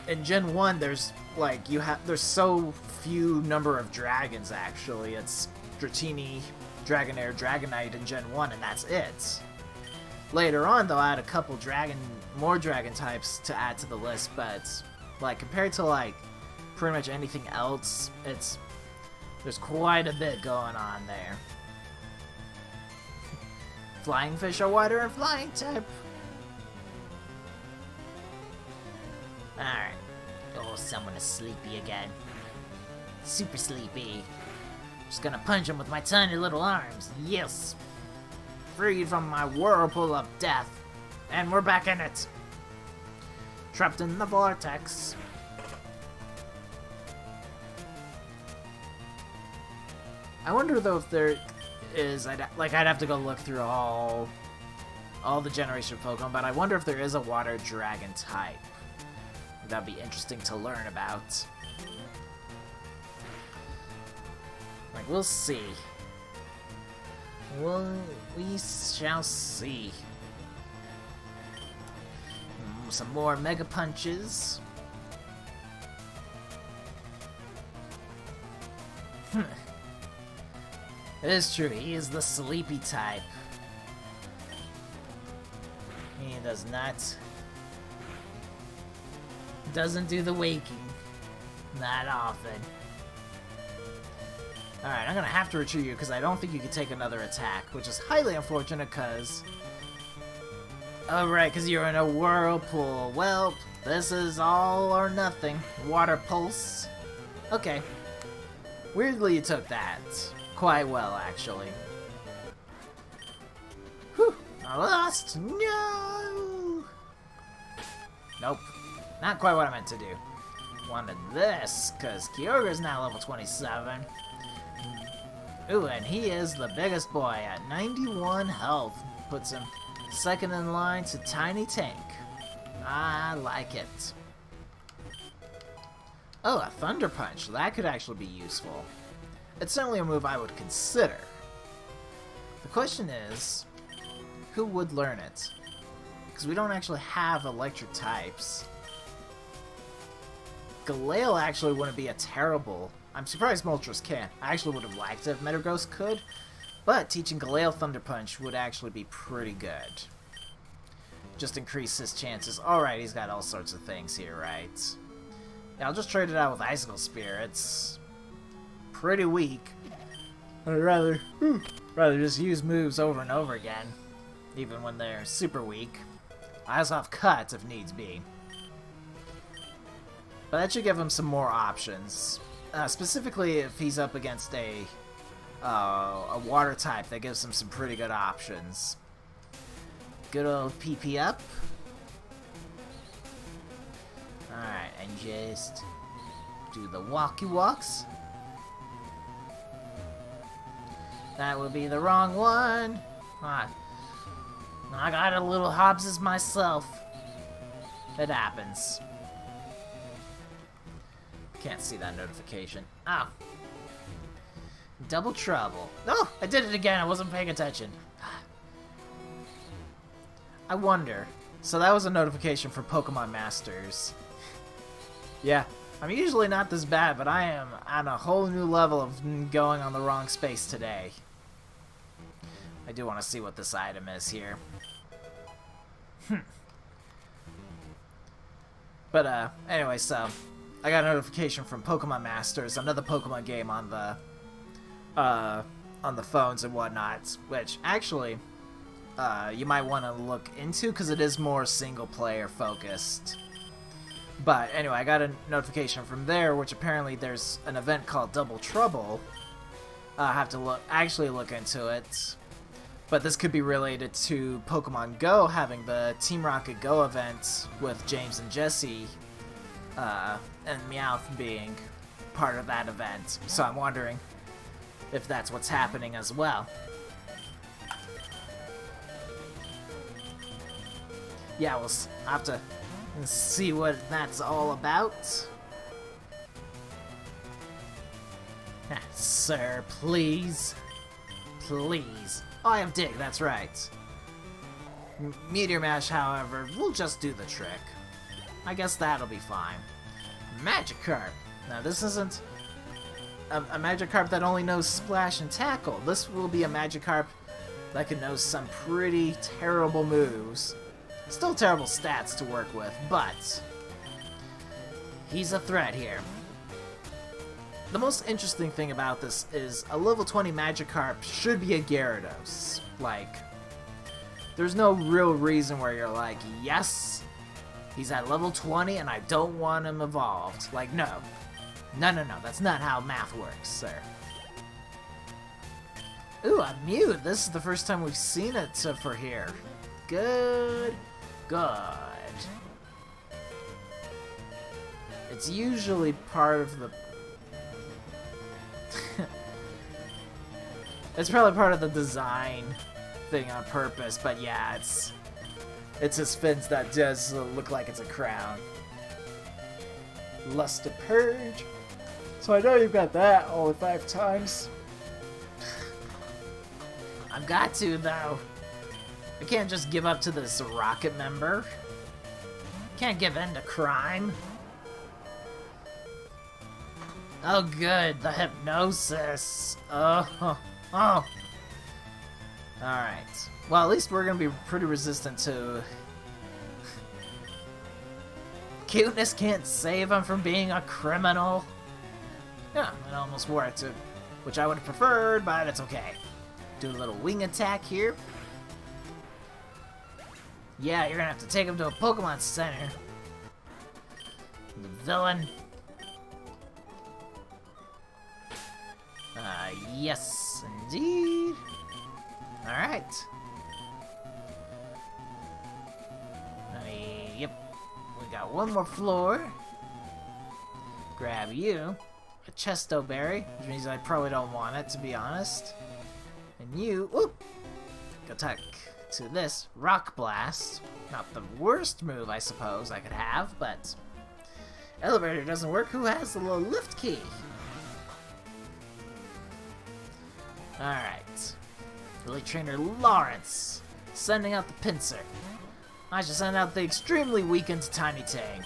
In Gen 1, there's, like, there's so few number of dragons, actually. It's Dratini, Dragonair, Dragonite in Gen 1, and that's it. Later on, they'll add a couple more dragon types to add to the list, but, like, compared to, like, pretty much anything else, there's quite a bit going on there. Flying fish are water and flying type. Alright. Oh, someone is sleepy again. Super sleepy. Just gonna punch him with my tiny little arms. Yes! Freed from my whirlpool of death. And we're back in it. Trapped in the vortex. I wonder though if there is, I'd have to go look through all the generation of Pokemon, but I wonder if there is a water dragon type. That'd be interesting to learn about. Like, we'll see. We shall see. Some more Mega Punches. It is true, he is the sleepy type. He doesn't do the waking. Not often. Alright, I'm gonna have to retreat you because I don't think you can take another attack, which is highly unfortunate because... Oh right, because you're in a whirlpool. Well, this is all or nothing. Water pulse. Okay. Weirdly, you took that. Quite well, actually. Whew! I lost! No! Nope. Not quite what I meant to do. Wanted this, because Kyogre's now level 27. Ooh, and he is the biggest boy at 91 health. Puts him second in line to Tiny Tank. I like it. Oh, a Thunder Punch. That could actually be useful. It's certainly a move I would consider. The question is, who would learn it? Because we don't actually have electric types. Galale actually wouldn't be a terrible... I'm surprised Moltres can. I actually would have liked it if Metagross could, but teaching Galale Thunder Punch would actually be pretty good. Just increase his chances. Alright, he's got all sorts of things here, right? Yeah, I'll just trade it out with Icicle Spear. It's pretty weak. I'd rather just use moves over and over again, even when they're super weak. I also have Cut if needs be. But that should give him some more options. Specifically if he's up against a water type, that gives him some pretty good options. Good old PP up. Alright, and just do the walkie walks. That would be the wrong one. I got a little Hobbses myself. It happens. Can't see that notification. Oh. Double trouble. Oh, I did it again. I wasn't paying attention. I wonder. So that was a notification for Pokemon Masters. Yeah, I'm usually not this bad, but I am on a whole new level of going on the wrong space today. I do want to see what this item is here. But anyway, so I got a notification from Pokemon Masters, another Pokemon game on the phones and whatnot, which actually you might want to look into because it is more single player focused. But anyway, I got a notification from there, which apparently there's an event called Double Trouble. I have to actually look into it. But this could be related to Pokemon Go having the Team Rocket Go event with James and Jesse, and Meowth being part of that event. So I'm wondering if that's what's happening as well. Yeah, we'll have to see what that's all about. Sir, please. Please. Oh, I have Dig, that's right. Meteor Mash, however, will just do the trick. I guess that'll be fine. Magikarp. Now, this isn't a Magikarp that only knows Splash and Tackle. This will be a Magikarp that can know some pretty terrible moves. Still terrible stats to work with, but he's a threat here. The most interesting thing about this is a level 20 Magikarp should be a Gyarados. Like, there's no real reason where you're like, yes, he's at level 20 and I don't want him evolved. Like, no. No, that's not how math works, sir. Ooh, a Mew. This is the first time we've seen it for here. Good. It's usually part of the... It's probably part of the design thing on purpose, but yeah, it's his fins that does look like it's a crown. Luster Purge. So I know you've got that all 5 times. I've got to, though. I can't just give up to this Rocket member. Can't give in to crime. Oh, good. The hypnosis. Oh. Alright. Well, at least we're going to be pretty resistant to... Cuteness can't save him from being a criminal. Yeah, it almost worked, which I would have preferred, but it's okay. Do a little wing attack here. Yeah, you're gonna have to take him to a Pokemon Center. The villain. Yes, indeed. Alright. Yep. We got one more floor. Grab you. A Chesto Berry, which means I probably don't want it, to be honest. And you, whoop, attack to this Rock Blast. Not the worst move, I suppose, I could have, but elevator doesn't work. Who has the little lift key? Alright. Elite Trainer Lawrence, sending out the Pinsir. I should send out the extremely weakened Tiny Tank.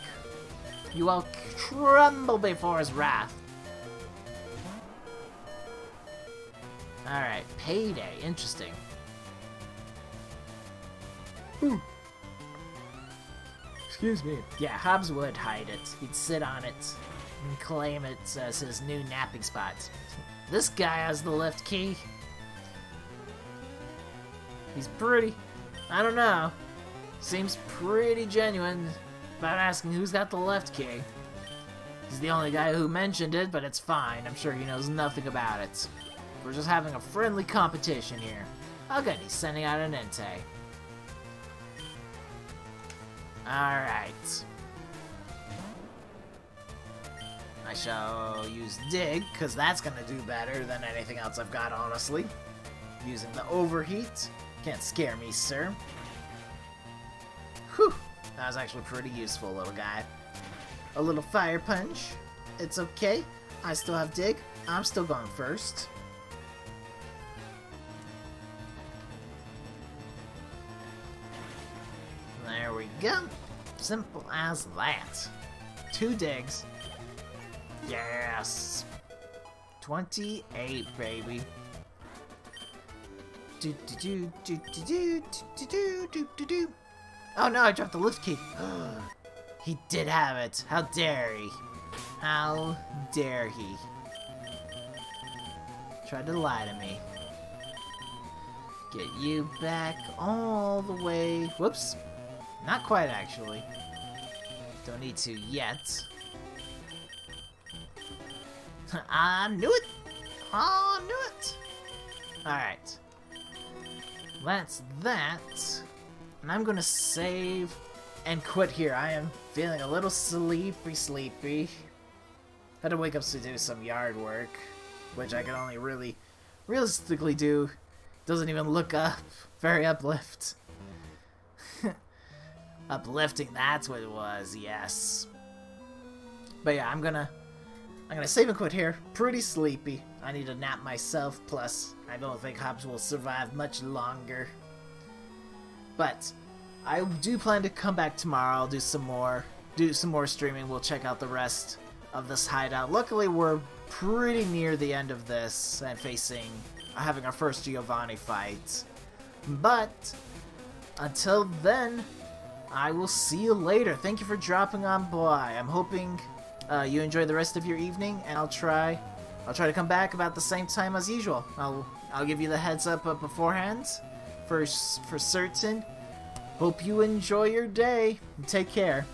You all tremble before his wrath. Alright, Payday. Interesting. Ooh. Excuse me. Yeah, Hobbs would hide it. He'd sit on it and claim it as his new napping spot. This guy has the lift key. He's pretty. I don't know. Seems pretty genuine about asking who's got the left key. He's the only guy who mentioned it, but it's fine. I'm sure he knows nothing about it. We're just having a friendly competition here. Oh good, he's sending out an Entei. Alright. I shall use Dig, because that's going to do better than anything else I've got, honestly. Using the Overheat. Can't scare me, sir. Whew. That was actually pretty useful, little guy. A little Fire Punch. It's okay. I still have Dig. I'm still going first. There we go. Simple as that. 2 digs. Yes. 28, baby. Do do do do do do do do do do. Oh no, I dropped the lift key. He did have it. How dare he? How dare he? Tried to lie to me. Get you back all the way. Whoops. Not quite, actually. Don't need to yet. I knew it! I knew it! Alright. That's that. And I'm gonna save and quit here. I am feeling a little sleepy. Had to wake up to do some yard work, which I can only really realistically do. Doesn't even look up. Very uplift. Uplifting, that's what it was, yes. But yeah, I'm gonna save and quit here. Pretty sleepy. I need a nap myself, plus I don't think Hobbs will survive much longer. But I do plan to come back tomorrow. I'll do some more streaming. We'll check out the rest of this hideout. Luckily, we're pretty near the end of this and having our first Giovanni fight. But until then, I will see you later. Thank you for dropping on by. I'm hoping you enjoy the rest of your evening, and I'll try to come back about the same time as usual. I'll give you the heads up beforehand for certain. Hope you enjoy your day. Take care.